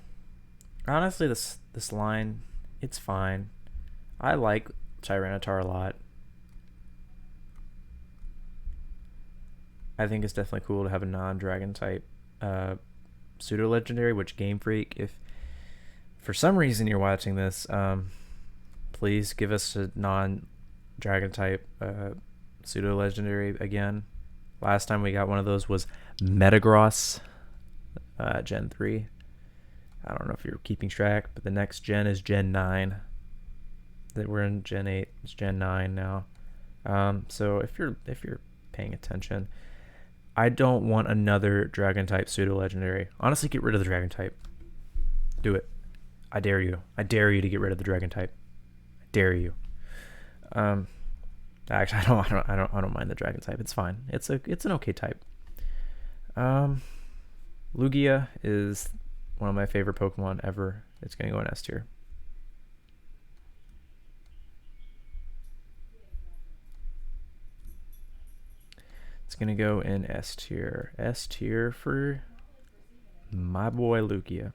Speaker 1: Honestly, this line, it's fine. I like Tyranitar a lot. I think it's definitely cool to have a non-dragon type pseudo legendary, which Game Freak, if for some reason you're watching this, please give us a non-dragon type pseudo legendary again. Last time we got one of those was Metagross, Gen 3. I don't know if you're keeping track, but the next gen is Gen 9. That we're in Gen 8, it's Gen 9 now. So if you're paying attention, I don't want another dragon type pseudo legendary. Honestly, get rid of the dragon type. Do it. I dare you. I dare you to get rid of the dragon type. I dare you. Actually, I don't mind the dragon type. It's fine. It's an okay type. Lugia is one of my favorite Pokemon ever. It's gonna go in S tier. It's gonna go in S tier. S tier for my boy Lugia.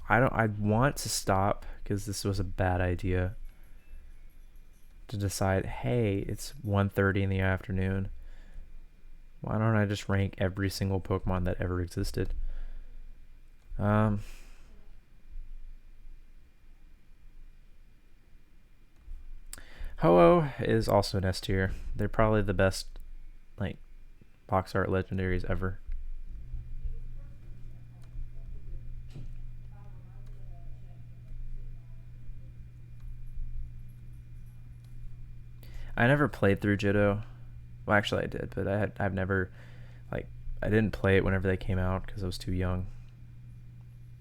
Speaker 1: I want to stop because this was a bad idea to decide, hey, it's 1:30 in the afternoon. Why don't I just rank every single Pokemon that ever existed? Ho-Oh is also an S tier. They're probably the best, like, box art legendaries ever. I never played through Johto. Well, actually, I did, but I've never, like, I didn't play it whenever they came out because I was too young.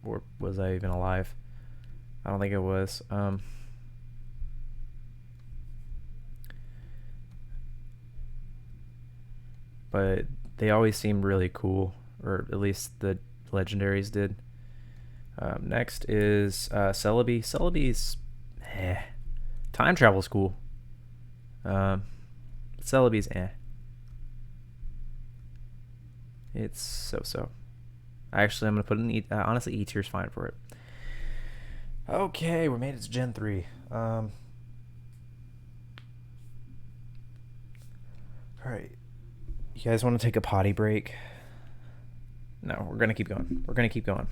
Speaker 1: Or was I even alive? I don't think I was. But they always seemed really cool, or at least the legendaries did. Next is Celebi. Celebi's time travel's cool. Celebi's It's so. Actually, I'm gonna put in honestly, E tier's fine for it. Okay, we made it to Gen 3. All right. You guys want to take a potty break? No, we're gonna keep going. We're gonna keep going.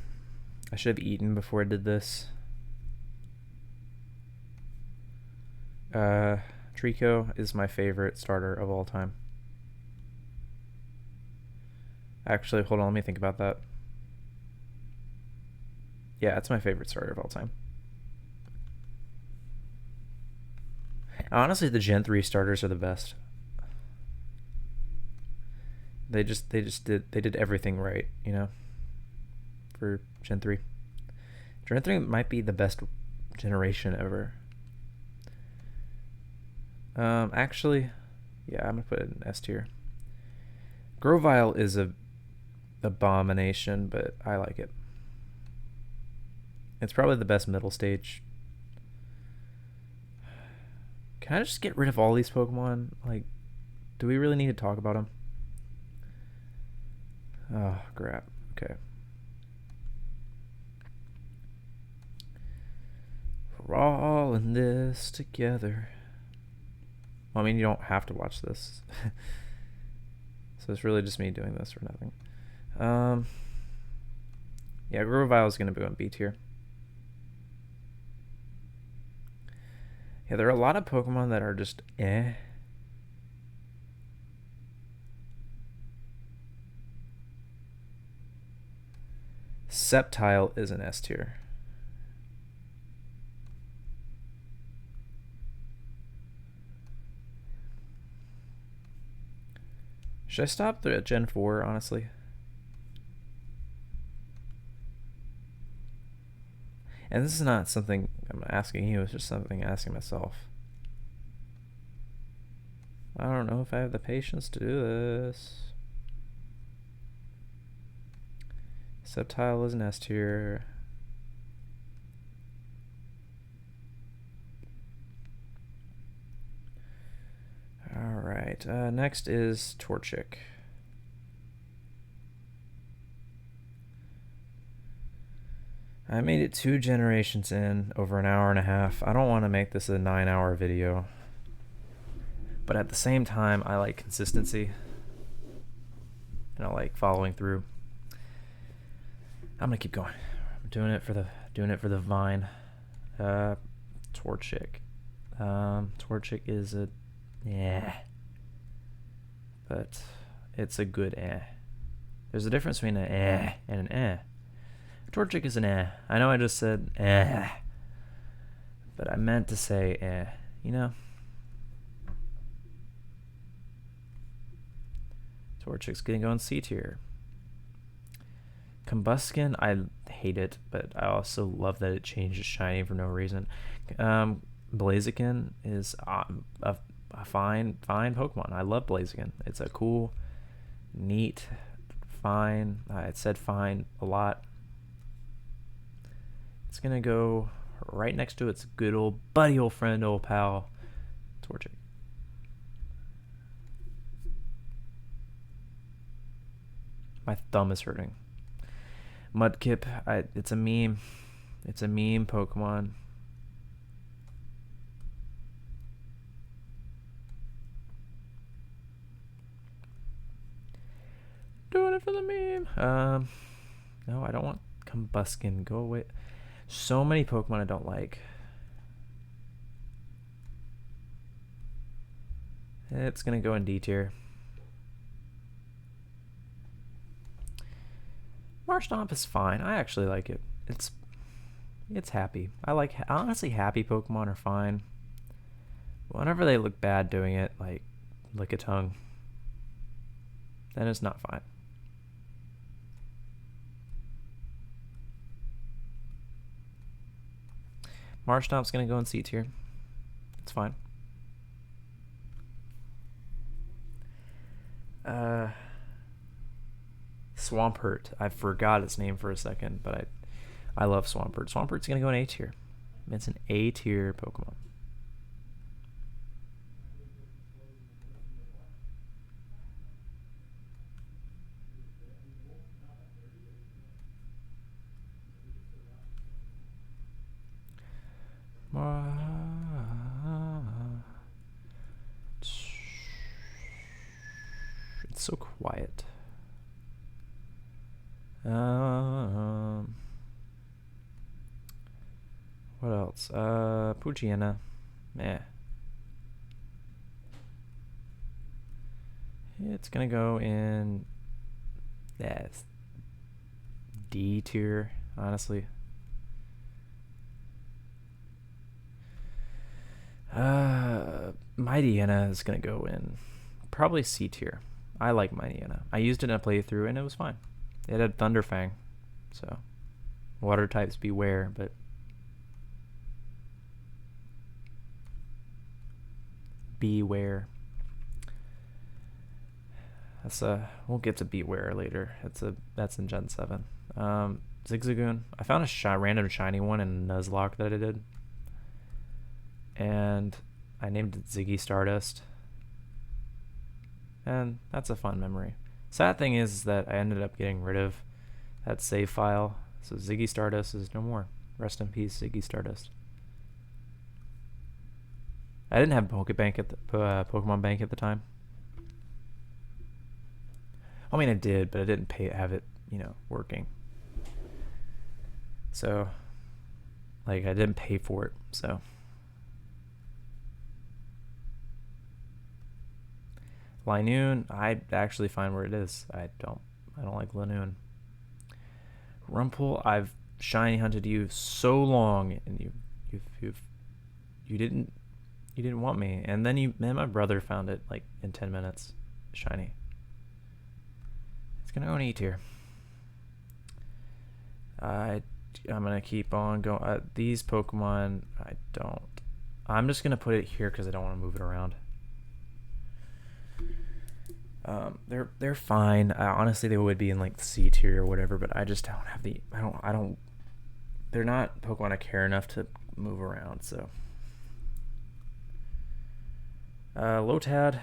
Speaker 1: I should have eaten before I did this. Trico is my favorite starter of all time. Actually, hold on, let me think about that. Yeah, it's my favorite starter of all time. Honestly, the Gen 3 starters are the best. They did everything right, you know, for Gen 3. Gen 3 might be the best generation ever. Actually, yeah, I'm gonna put it in S tier. Grovyle is a abomination, but I like it. It's probably the best middle stage. Can I just get rid of all these Pokemon? Like, do we really need to talk about them? Oh, crap. Okay. We're all in this together. Well, I mean, you don't have to watch this. So it's really just me doing this for nothing. Yeah, Grovyle is going to be on B tier. Yeah, there are a lot of Pokemon that are just eh. Sceptile is an S tier. Should I stop at Gen 4, honestly? And this is not something I'm asking you, it's just something I'm asking myself. I don't know if I have the patience to do this. Sceptile is an S tier. Alright, next is Torchic. I made it 2 generations in, over an hour and a half. I don't want to make this a 9-hour video. But at the same time, I like consistency. And I like following through. I'm gonna keep going. I'm doing it for the vine. Torchic. Torchic is a but it's a good There's a difference between an and an Torchic is an I know I just said but I meant to say you know. Torchic's gonna go in C tier. Combuskin, I hate it, but I also love that it changes shiny for no reason. Blaziken is a fine Pokemon. I love Blaziken. It's a cool, neat, fine. I said fine a lot. It's gonna go right next to its good old buddy, old friend, old pal, Torchic. My thumb is hurting. Mudkip, it's a meme. It's a meme Pokemon. Doing it for the meme. No, I don't want Combuskin. Go away. So many Pokemon I don't like. It's gonna go in D tier. Marshtomp is fine. I actually like it. It's happy. I like, honestly, happy Pokemon are fine. Whenever they look bad doing it, like Lickitung, then it's not fine. Marshtomp's gonna go in C tier. It's fine. Swampert. I forgot its name for a second, but I love Swampert. Swampert's gonna go in A tier. It's an A tier Pokemon. It's so quiet. What else? Poochyena. It's gonna go in D tier, honestly. Mightyena is gonna go in probably C tier. I like Mightyena. I used it in a playthrough and it was fine. It had Thunderfang, so water types beware, but beware. That's we'll get to beware later. That's in Gen 7. Zigzagoon. I found a random shiny one in Nuzlocke that I did. And I named it Ziggy Stardust. And that's a fun memory. Sad thing is that I ended up getting rid of that save file. So Ziggy Stardust is no more. Rest in peace, Ziggy Stardust. I didn't have Pokebank at the Pokemon Bank at the time. I mean, I did, but I didn't have it, working. So, like, I didn't pay for it. So, Linoon, I actually find where it is. I don't like Linoon. Rumpel, I've shiny hunted you so long, and you didn't want me, and then my brother found it like in 10 minutes, shiny. It's gonna go in E tier. I'm gonna keep on going. These Pokemon, I'm just gonna put it here because I don't want to move it around. They're fine. Honestly, they would be in like the C tier or whatever, but I just don't have I don't. They're not Pokemon I care enough to move around. So, Lotad.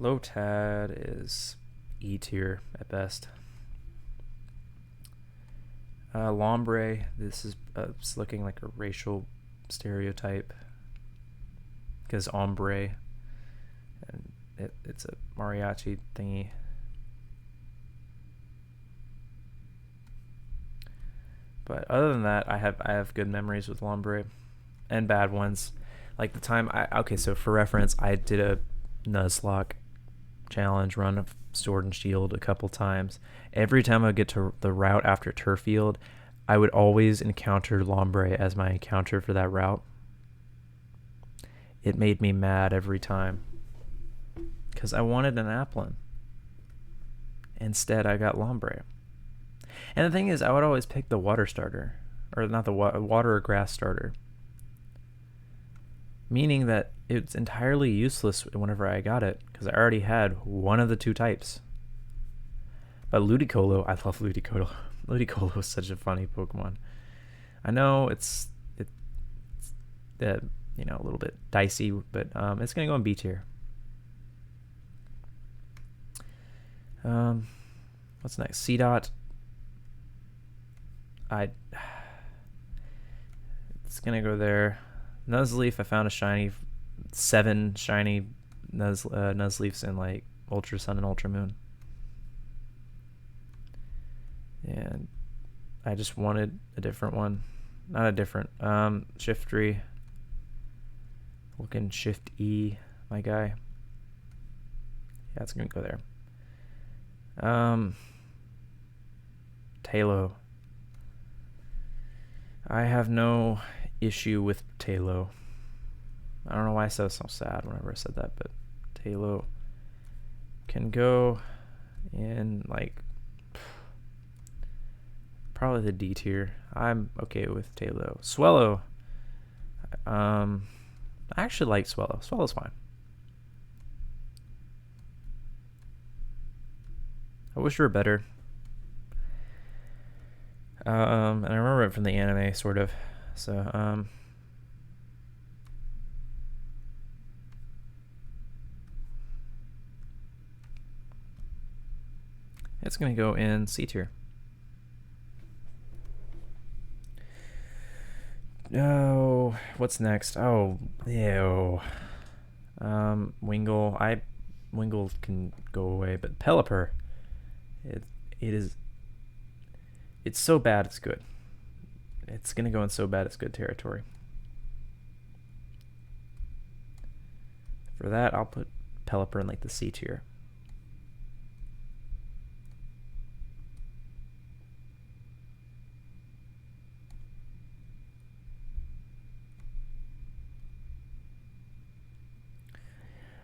Speaker 1: Lotad is E tier at best. Lombre, this is it's looking like a racial stereotype because ombre, and it's a mariachi thingy. But other than that, I have good memories with Lombre, and bad ones. Like the time so for reference, I did a Nuzlocke challenge run of Sword and Shield a couple times. Every time I would get to the route after Turffield, I would always encounter Lombre as my encounter for that route. It made me mad every time because I wanted an Applin. Instead, I got Lombre. And the thing is, I would always pick the water starter, or not the water or grass starter, meaning that it's entirely useless whenever I got it because I already had one of the two types. But Ludicolo, I love Ludicolo. Ludicolo is such a funny Pokemon. I know it's a little bit dicey, but it's gonna go in B tier. What's next? Seedot. It's gonna go there. Nuzleaf, I found a shiny, 7 shiny Nuzleafs in like Ultra Sun and Ultra Moon. And I just wanted a different one. Not a different. Shiftry. Looking Shift E, my guy. Yeah, it's gonna go there. Tailo. I have no issue with Tailo. I don't know why I said so sad whenever I said that, but Tailo can go in like probably the D tier. I'm okay with Tailo. Swellow. I actually like Swellow. Swellow's fine. I wish we were better. And I remember it from the anime, sort of. So, it's gonna go in C tier. No, what's next? Oh, ew. Wingull. Wingull can go away, but Pelipper. It's so bad it's good. It's gonna go in so bad it's good territory. For that, I'll put Pelipper in like the C tier.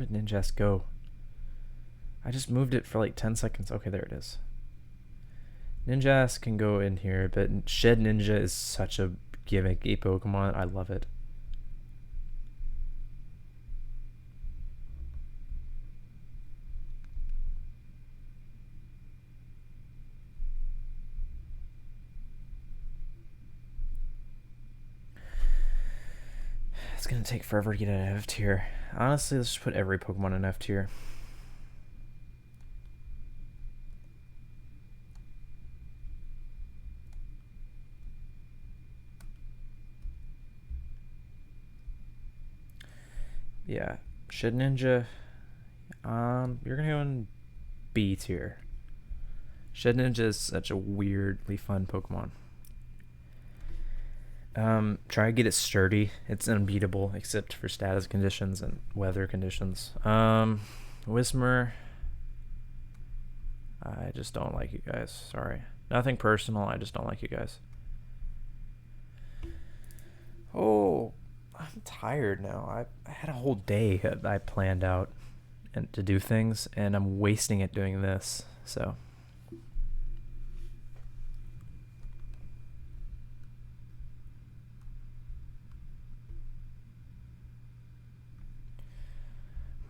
Speaker 1: Where did Ninjask go? I just moved it for like 10 seconds. Okay, there it is. Ninjask can go in here, but Shed Ninja is such a gimmicky Pokemon. I love it. It's gonna take forever to get an F tier. Honestly, let's just put every Pokemon in F tier. Yeah, Shed Ninja. You're gonna go in B tier. Shed Ninja is such a weirdly fun Pokemon. Try to get it sturdy. It's unbeatable except for status conditions and weather conditions. Whismur. I just don't like you guys. Sorry. Nothing personal. I just don't like you guys. Oh, I'm tired now. I had a whole day that I planned out and to do things, and I'm wasting it doing this. So.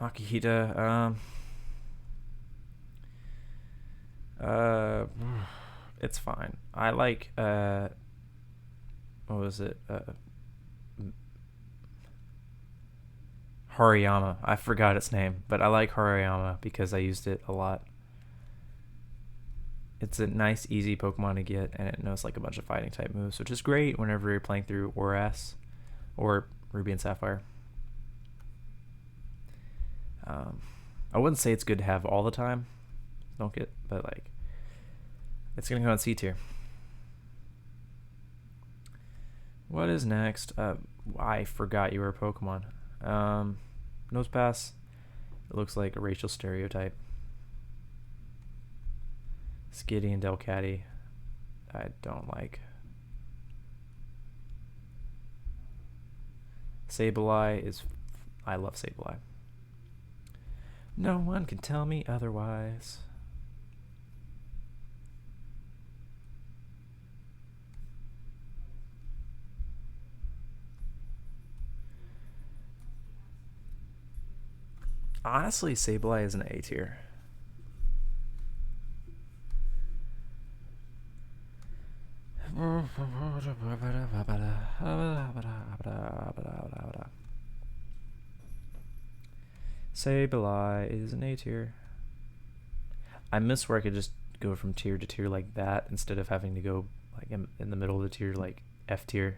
Speaker 1: Makihita, it's fine. I like, what was it? Hariyama. I forgot its name, but I like Hariyama because I used it a lot. It's a nice, easy Pokemon to get, and it knows like a bunch of fighting type moves, which is great whenever you're playing through ORAS or Ruby and Sapphire. I wouldn't say it's good to have all the time. Don't get, but like, it's gonna go on C tier. What is next? I forgot you were a Pokemon. Nosepass. It looks like a racial stereotype. Skitty and Delcatty. I don't like. Sableye is. I love Sableye. No one can tell me otherwise. Honestly, Sableye is an A tier. Sableye is an A tier. I miss where I could just go from tier to tier like that instead of having to go like in the middle of the tier, like F tier.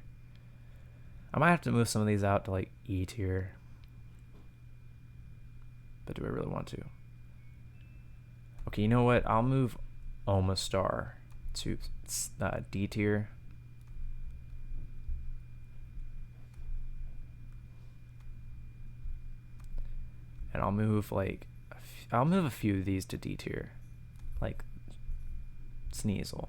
Speaker 1: I might have to move some of these out to like E tier. But do I really want to? Okay, you know what? I'll move Omastar to D tier. And I'll move like I'll move a few of these to D tier, like Sneasel,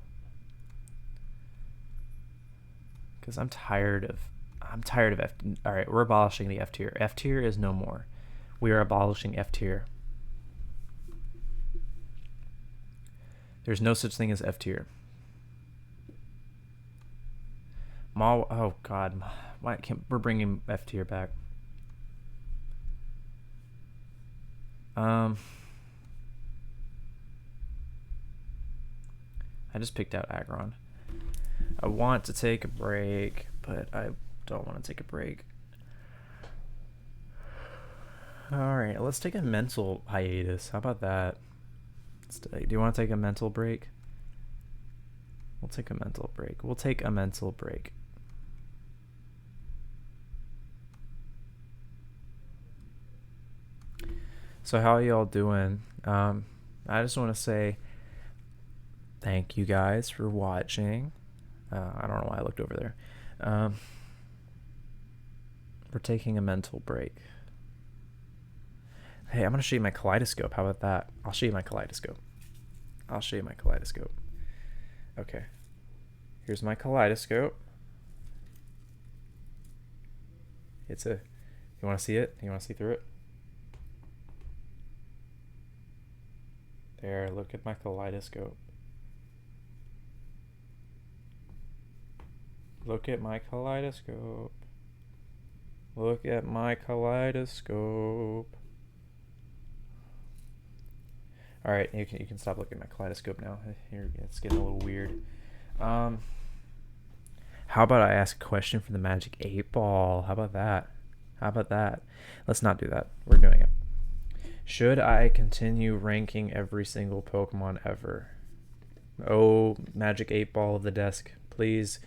Speaker 1: because I'm tired of F. All right, we're abolishing the F tier. F tier is no more. We are abolishing F tier. There's no such thing as F tier. Oh God, why can't we're bringing F tier back? I just picked out Aggron. I want to take a break, but I don't want to take a break. Alright, let's take a mental hiatus. How about that? Do you want to take a mental break? We'll take a mental break. We'll take a mental break. So how are y'all doing? I just want to say thank you guys for watching. I don't know why I looked over there. We're taking a mental break. Hey, I'm going to show you my kaleidoscope. How about that? I'll show you my kaleidoscope. Okay. Here's my kaleidoscope. You want to see it? You want to see through it? There, look at my kaleidoscope. Look at my kaleidoscope. Look at my kaleidoscope. All right, you can stop looking at my kaleidoscope now. It's getting a little weird. How about I ask a question for the Magic 8 Ball? How about that? How about that? Let's not do that. We're doing it. Should I continue ranking every single Pokemon ever? Oh, Magic 8 Ball of the desk, please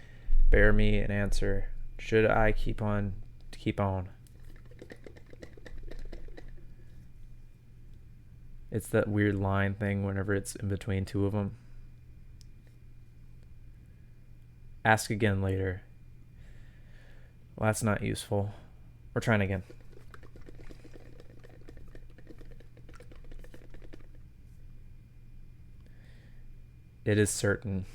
Speaker 1: bear me an answer. Should I keep on? It's that weird line thing whenever it's in between two of them. Ask again later. Well, that's not useful. We're trying again. It is certain.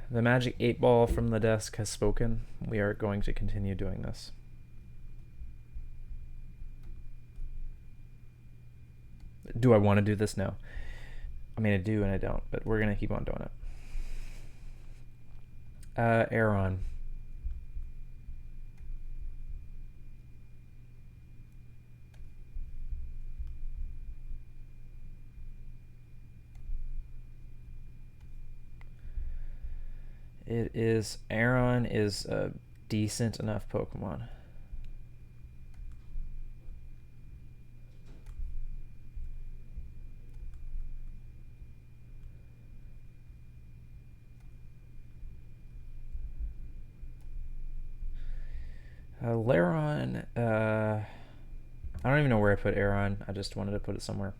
Speaker 1: The Magic 8 Ball from the desk has spoken. We are going to continue doing this. Do I want to do this? No. I mean, I do and I don't, but we're going to keep on doing it. Aeron. Aeron is a decent enough Pokemon. Lairon, I don't even know where I put Aeron. I just wanted to put it somewhere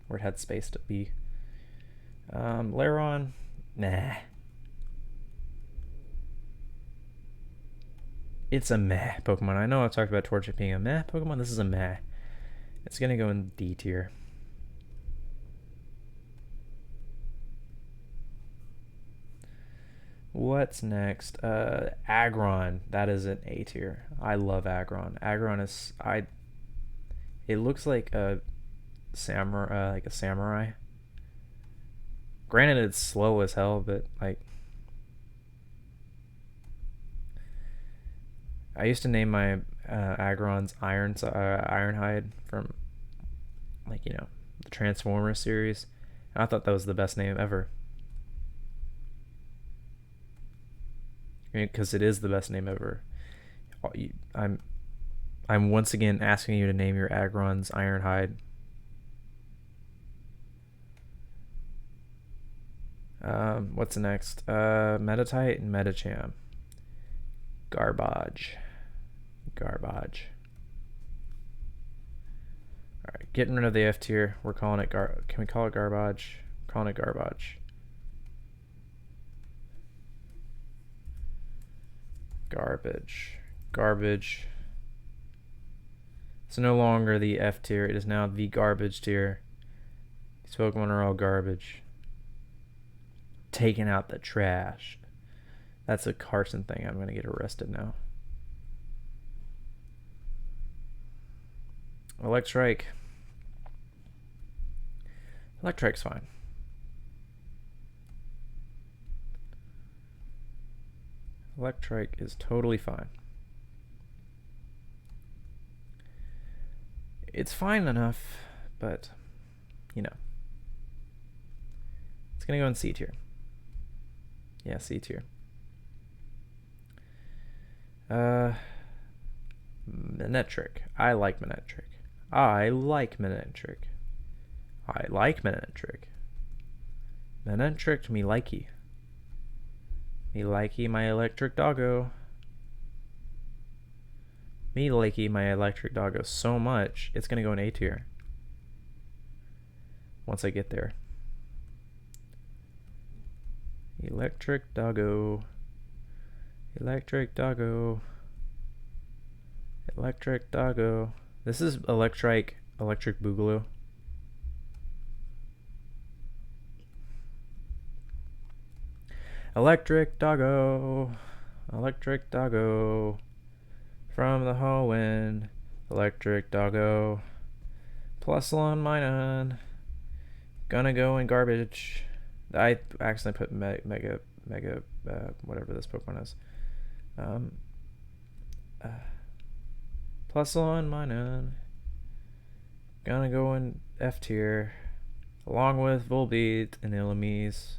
Speaker 1: where it had space to be. Lairon, nah. It's a meh Pokemon. I know I've talked about Torchic being a meh Pokemon. This is a meh. It's gonna go in D tier. What's next? Aggron. That is an A tier. I love Aggron. Aggron is it looks like a samurai. Granted, it's slow as hell, but like I used to name my Aggrons Ironhide from the Transformers series. And I thought that was the best name ever. Because it is the best name ever. I'm once again asking you to name your Aggrons Ironhide. What's next? Meditite and Medicham. Garbage. Alright, getting rid of the F tier. We're calling it can we call it garbage? We're calling it garbage. Garbage. It's no longer the F tier. It is now the garbage tier. These Pokemon are all garbage. Taking out the trash. That's a Carson thing. I'm going to get arrested now. Electrike. Electrike's fine. Electrike is totally fine. It's fine enough, but it's gonna go in C tier. Yeah, C tier. Manectric. I like Manectric. Manectric me likey. Me likey my electric doggo. Me likey my electric doggo so much, it's gonna go in A tier. Once I get there. Electric doggo. This is Electric Boogaloo. Electric doggo. From the Hoenn. Electric doggo. Plus one, minus. Gonna go in garbage. I accidentally put mega, whatever this Pokemon is. Um, uh, plus one, minus. Gonna go in F tier. Along with Volbeat and Illumise.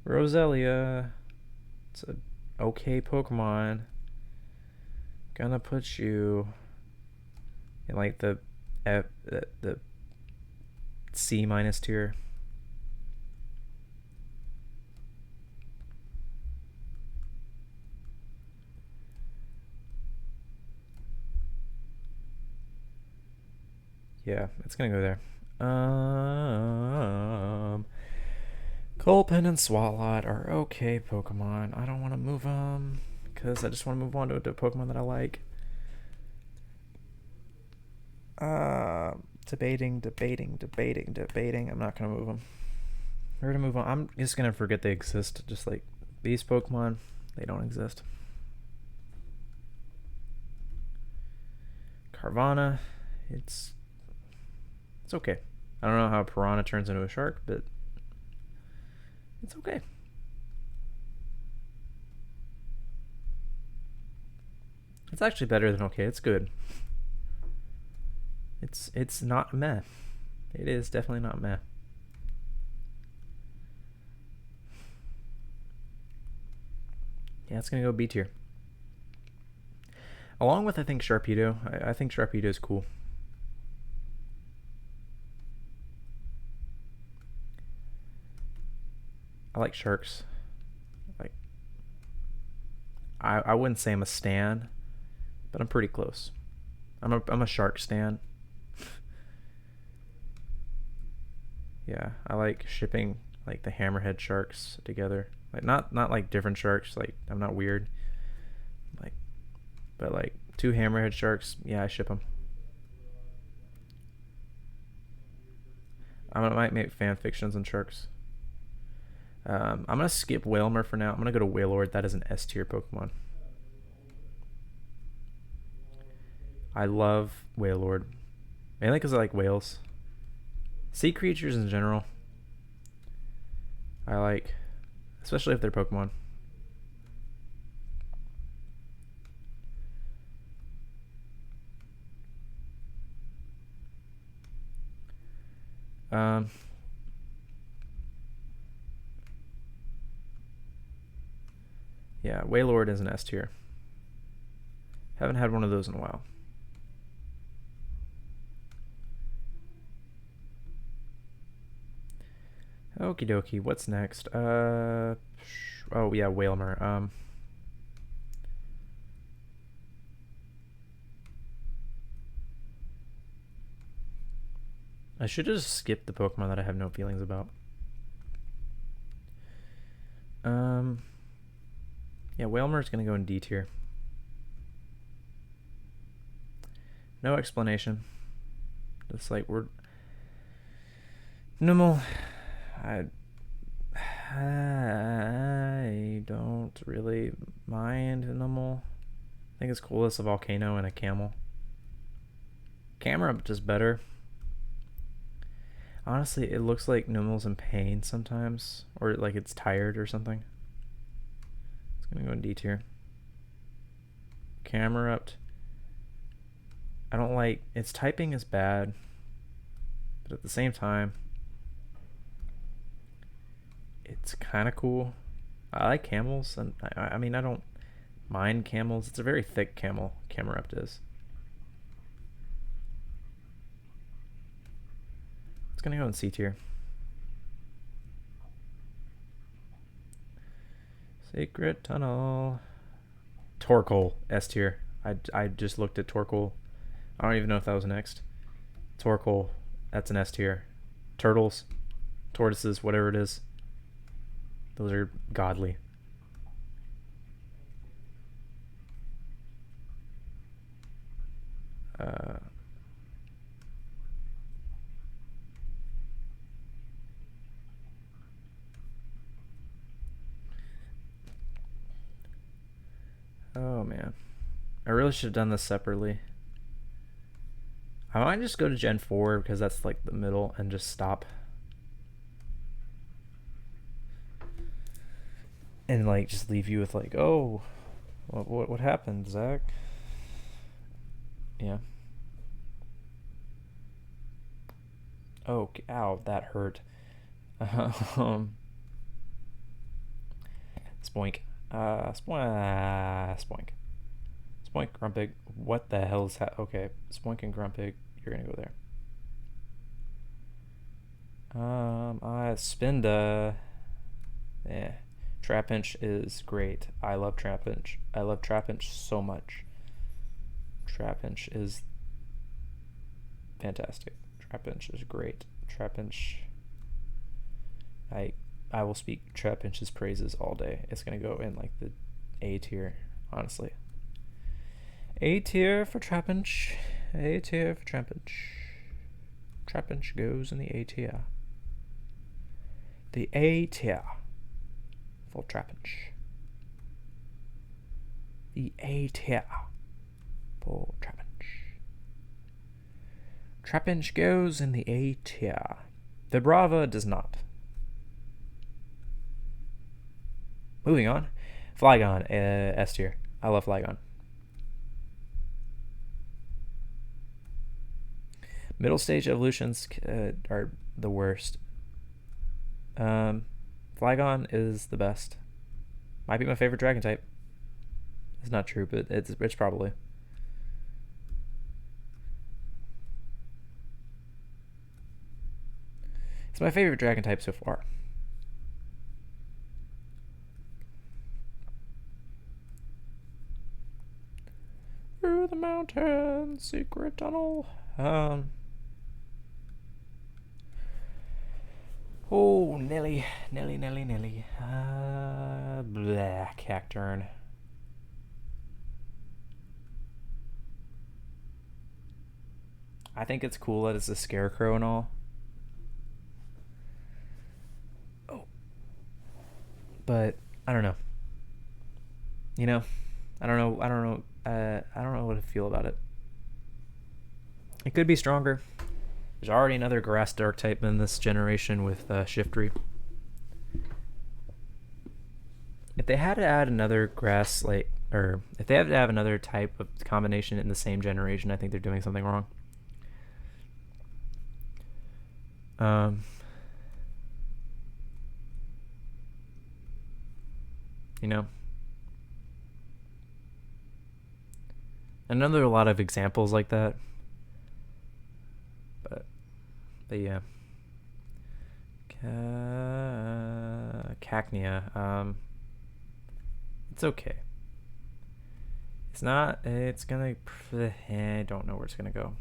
Speaker 1: Roselia. It's a okay Pokemon. Gonna put you in like the C minus tier. Yeah, it's gonna go there. Colpin and Swalot are okay Pokemon. I don't want to move them because I just want to move on to a Pokemon that I like. Debating. I'm not gonna move them. We're gonna move on. I'm just gonna forget they exist. Just like these Pokemon, they don't exist. Carvana, it's okay. I don't know how Piranha turns into a shark, but it's okay. It's actually better than okay. It's good. It's not meh. It is definitely not meh. Yeah, it's gonna go B tier. Along with I think Sharpedo. I think Sharpedo is cool. I like sharks. Like I wouldn't say I'm a stan, but I'm pretty close. I'm a shark stan. Yeah, I like shipping like the hammerhead sharks together. Like not like different sharks. Like I'm not weird. Like, but like two hammerhead sharks. Yeah, I ship them. I might make fan fictions on sharks. I'm gonna skip Wailmer for now. I'm gonna go to Wailord. That is an S tier Pokemon. I love Wailord, mainly because I like whales. Sea creatures in general, I like, especially if they're Pokemon. Um, yeah, Wailord is an S tier. Haven't had one of those in a while. Okie dokie, what's next? Oh yeah, Wailmer. I should have just skipped the Pokemon that I have no feelings about. Yeah, Wailmer's gonna go in D tier. No explanation. Just like we're Numel. I don't really mind Numel. I think it's cool as a volcano and a camel. Camera just better. Honestly, it looks like Numel's in pain sometimes, or like it's tired or something. It's gonna go in D tier. Camerupt. I don't like its typing is bad, but at the same time, it's kind of cool. I like camels, and I mean I don't mind camels. It's a very thick camel. Camerupt is. It's gonna go in C tier. Sacred Tunnel. Torkoal, S tier. I just looked at Torkoal. I don't even know if that was next. Torkoal, that's an S tier. Turtles, tortoises, whatever it is. Those are godly. Oh man, I really should have done this separately. I might just go to Gen 4 because that's like the middle and just stop. And like just leave you with like, oh, what happened, Zach? Yeah. Oh, ow, that hurt. um, Spoink. Spoink. Spoink, Grumpig. What the hell is that? Okay, Spoink and Grumpig, you're gonna go there. Spinda. Eh. Trapinch is great. I love Trapinch. I love Trapinch so much. Trapinch is fantastic. Trapinch is great. Trapinch. I I will speak Trapinch's praises all day. It's gonna go in like the A tier, honestly. A tier for Trapinch. A tier for Trapinch. Trapinch goes in the A tier. The A tier for Trapinch. The A tier for Trapinch. Trapinch goes in the A tier. Vibrava does not. Moving on. Flygon, S tier. I love Flygon. Middle stage evolutions are the worst. Flygon is the best. Might be my favorite dragon type. It's not true, but it's probably. It's my favorite dragon type so far. Through the mountain, secret tunnel. Oh, Nelly. Blah, Cacturn. I think it's cool that it's a scarecrow and all. Oh. But I don't know. You know, I don't know what to feel about it. It could be stronger. There's already another grass dark type in this generation with Shiftry. If they had to add another grass, or if they have to have another type of combination in the same generation, I think they're doing something wrong. You know? And there are a lot of examples like that. But yeah. Cacnea. It's okay. It's not. It's gonna. I don't know where it's gonna go.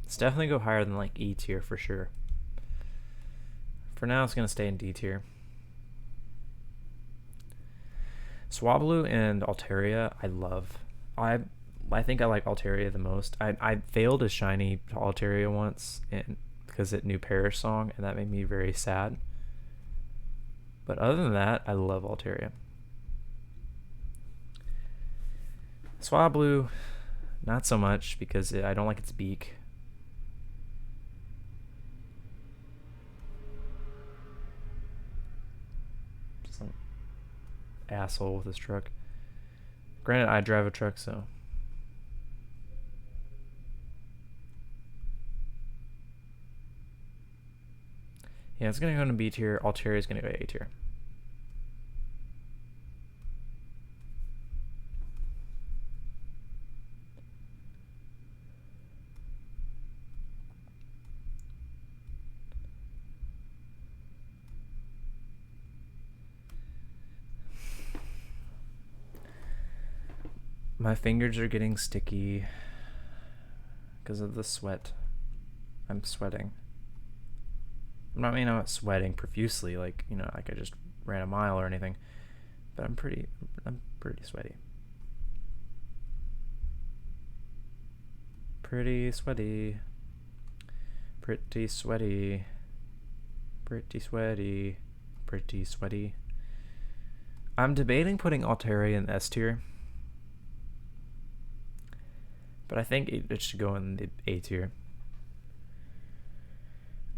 Speaker 1: It's definitely go higher than like E tier for sure. For now, it's gonna stay in D tier. Swablu and Altaria, I love. I think I like Altaria the most. I failed a shiny Altaria once because it knew Perish Song, and that made me very sad. But other than that, I love Altaria. Swablu, not so much because I don't like its beak. Some asshole with his truck. Granted, I drive a truck, so. Yeah, it's gonna go into B tier. Altaria is gonna go A tier. My fingers are getting sticky because of the sweat. I'm sweating. I mean, I'm not sweating profusely, like I just ran a mile or anything, but I'm pretty sweaty. Pretty sweaty. Pretty sweaty. Pretty sweaty. Pretty sweaty. I'm debating putting Altaria in S tier but I think it should go in the A tier.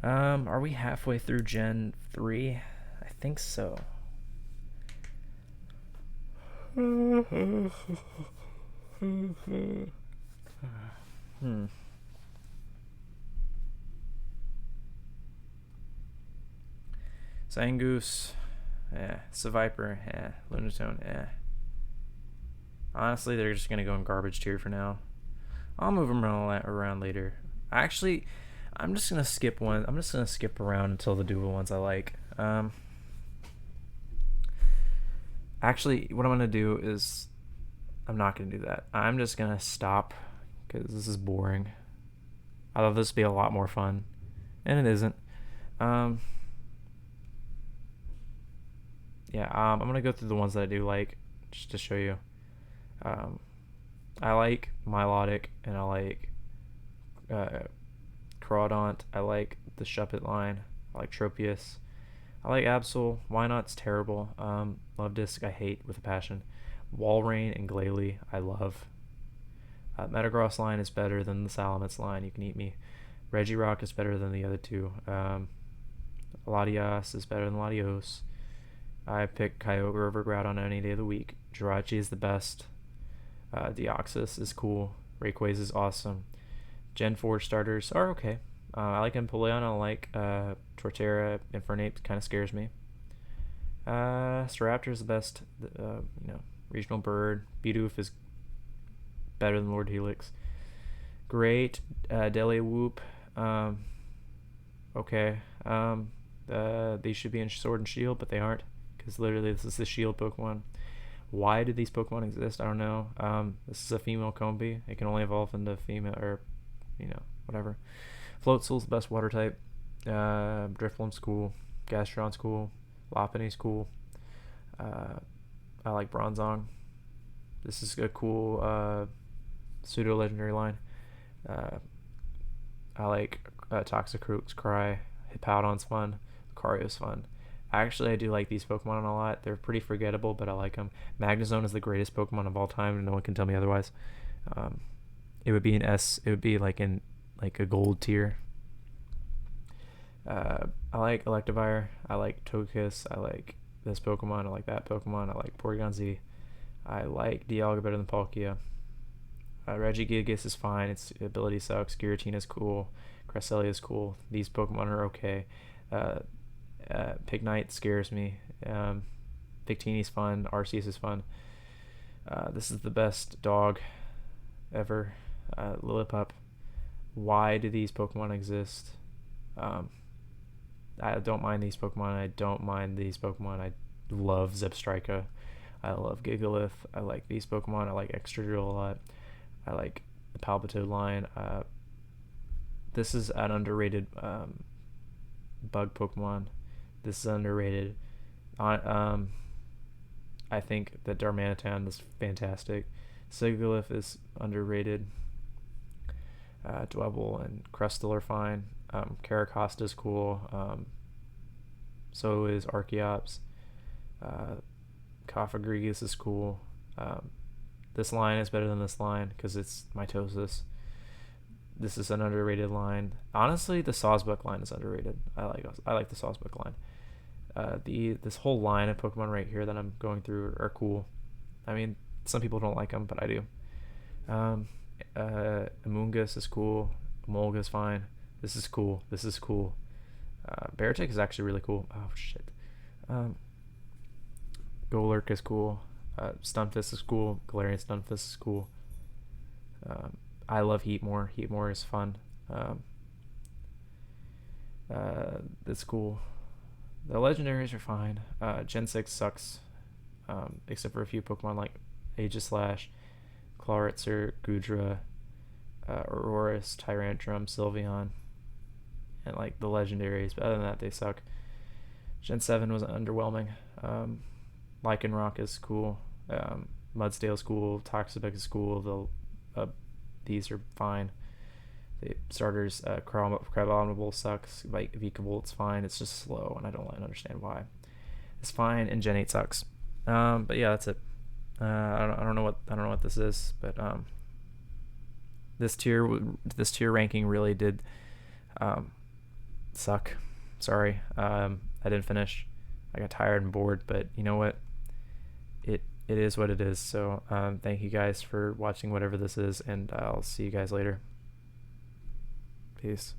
Speaker 1: Are we halfway through Gen 3? I think so. Hmm. Zangoose, Seviper, Lunatone, Honestly, they're just gonna go in garbage tier for now. I'll move them around later. Actually, I'm just gonna skip one. I'm just gonna skip around until the dual ones I like. Actually, what I'm gonna do is I'm not gonna do that. I'm just gonna stop because this is boring. I thought this would be a lot more fun, and it isn't. Um, yeah. I'm gonna go through the ones that I do like just to show you. Um, I like Milotic, and I like Crawdont. I like the Shuppet line. I like Tropius. I like Absol. Why Not's terrible. Love Disc I hate with a passion. Walrein and Glalie I love. Metagross line is better than the Salamence line. You can eat me. Regirock is better than the other two. Latias is better than Latios. I pick Kyogre over Groudon any day of the week. Jirachi is the best. Deoxys is cool. Rayquaza is awesome. Gen 4 starters are okay. I like Empoleon. I like Torterra. Infernape kind of scares me. Staraptor is the best, regional bird. Bidoof is better than Lord Helix. Great. Delawhoop. Okay. They should be in Sword and Shield, but they aren't, because literally this is the Shield Pokemon. Why do these Pokemon exist? I don't know. This is a female Combi. It can only evolve into female, or, whatever. Floatzel's the best water type. Drifloon's cool. Gastron's cool. Lopunny's cool. I like Bronzong. This is a cool pseudo legendary line. I like Toxicroak's Cry. Hippowdon's fun. Lucario's fun. Actually, I do like these Pokemon a lot. They're pretty forgettable, but I like them. Magnezone is the greatest Pokemon of all time, and no one can tell me otherwise. It would be an S. It would be like a gold tier. I like Electivire. I like Togekiss. I like this Pokemon. I like that Pokemon. I like Porygon Z. I like Dialga better than Palkia. Regigigas is fine. Its ability sucks. Giratina is cool. Cresselia is cool. These Pokemon are okay. Pignite scares me. Victini's fun. Arceus is fun. This is the best dog ever. Lillipup. Why do these Pokemon exist? I don't mind these Pokemon. I love Zebstrika. I love Gigalith. I like these Pokemon. I like Excadrill a lot. I like the Palpitoad line. This is an underrated bug Pokemon. This is underrated. I think that Darmanitan is fantastic. Sigilyph is underrated. Dwebble and Crustle are fine. Caracosta is cool. So is Archeops. Cofagrigus is cool. This line is better than this line because it's mitosis. This is an underrated line. Honestly, the Sawsbuck line is underrated. I like the Sawsbuck line. This whole line of Pokemon right here that I'm going through are cool. I mean, some people don't like them, but I do. Amoonguss is cool. Emolga's fine. This is cool. Beartic is actually really cool. Oh shit. Golurk is cool. Stunfisk is cool. Galarian Stunfisk is cool. I love Heatmore. Heatmore is fun. That's cool. The legendaries are fine. Gen 6 sucks, except for a few Pokemon like Aegislash, Claritzer, Goodra, Aurorus, Tyrantrum, Sylveon, and like the legendaries. But other than that, they suck. Gen 7 was underwhelming. Lycanroc is cool. Mudsdale is cool. Toxapex is cool. These are fine. The starters, Crabominable sucks. Like Vikavolt, fine. It's just slow, and I don't understand why. It's fine, and Gen 8 sucks. But yeah, that's it. I don't know what this is, but this tier ranking really did um, suck. Sorry, I didn't finish. I got tired and bored, but you know what? It is what it is. So thank you guys for watching whatever this is, and I'll see you guys later. Peace.